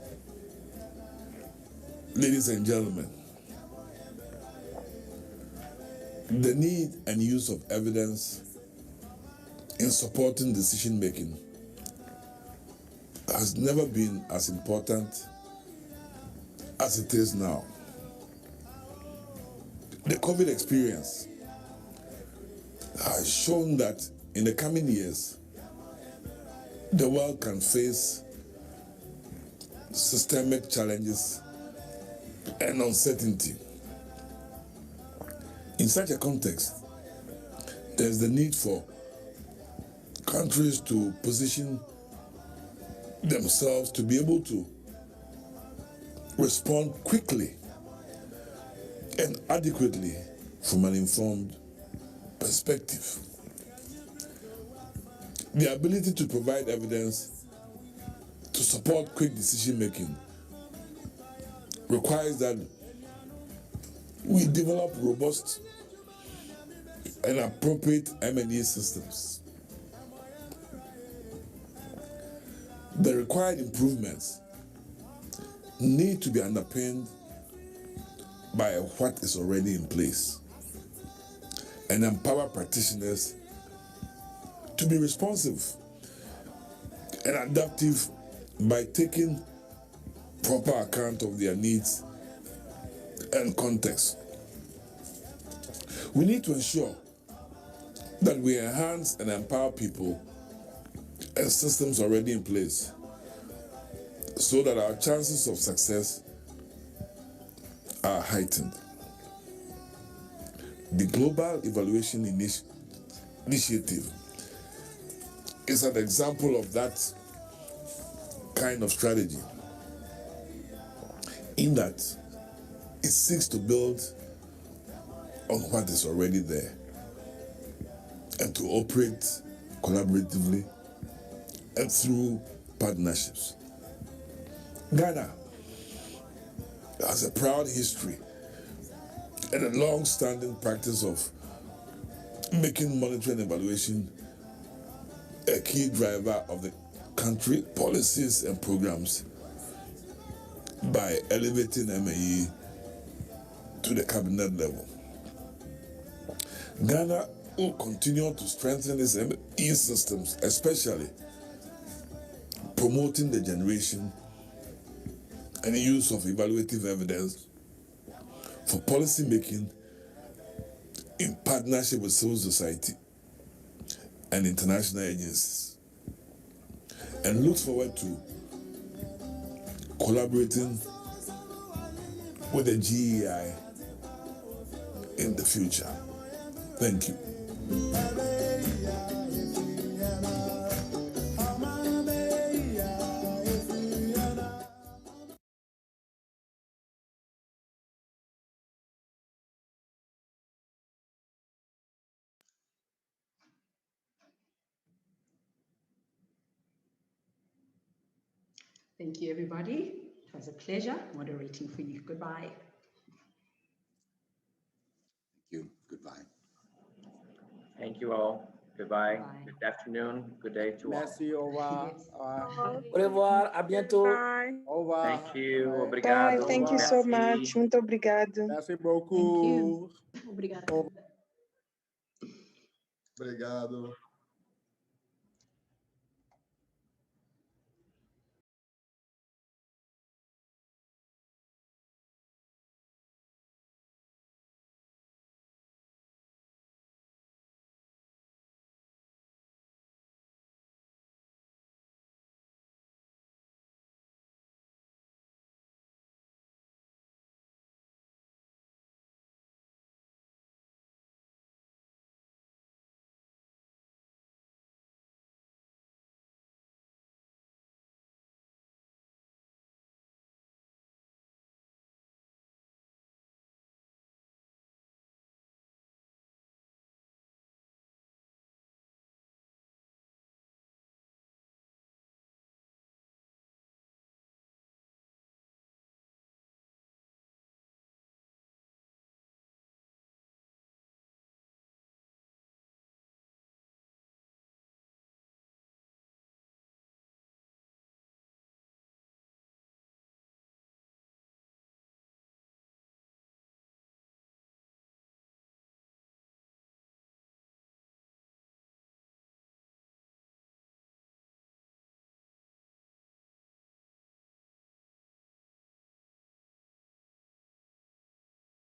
S12: ladies and gentlemen, the need and use of evidence in supporting decision making has never been as important as it is now. The COVID experience has shown that in the coming years, the world can face systemic challenges and uncertainty. In such a context, there's the need for countries to position themselves to be able to respond quickly and adequately from an informed perspective. The ability to provide evidence to support quick decision-making requires that we develop robust and appropriate M&E systems. The required improvements need to be underpinned by what is already in place and empower practitioners to be responsive and adaptive by taking proper account of their needs and context. We need to ensure that we enhance and empower people and systems already in place so that our chances of success are heightened. The Global Evaluation Initiative is an example of that kind of strategy, in that it seeks to build on what is already there and to operate collaboratively and through partnerships. Ghana has a proud history and a long-standing practice of making monitoring and evaluation a key driver of the country policies and programs by elevating MAE to the cabinet level. Ghana will continue to strengthen its MAE systems, especially promoting the generation and the use of evaluative evidence for policy making in partnership with civil society and international agencies, and looks forward to collaborating with the GEI in the future. Thank you.
S1: Thank you, everybody. It was a pleasure moderating for you. Goodbye.
S5: Thank you. Goodbye.
S13: Thank you all. Goodbye.
S1: Bye.
S13: Good afternoon. Good day to all.
S9: Merci, au revoir.
S1: Yes.
S9: Au revoir, à bientôt.
S14: Bye.
S9: Au revoir.
S13: Thank you.
S9: Bye.
S13: Obrigado.
S14: Bye. Thank you so
S13: Merci.
S14: much. Muito obrigado.
S9: Merci
S2: Thank
S9: beaucoup.
S2: you. Obrigada.
S9: Obrigado.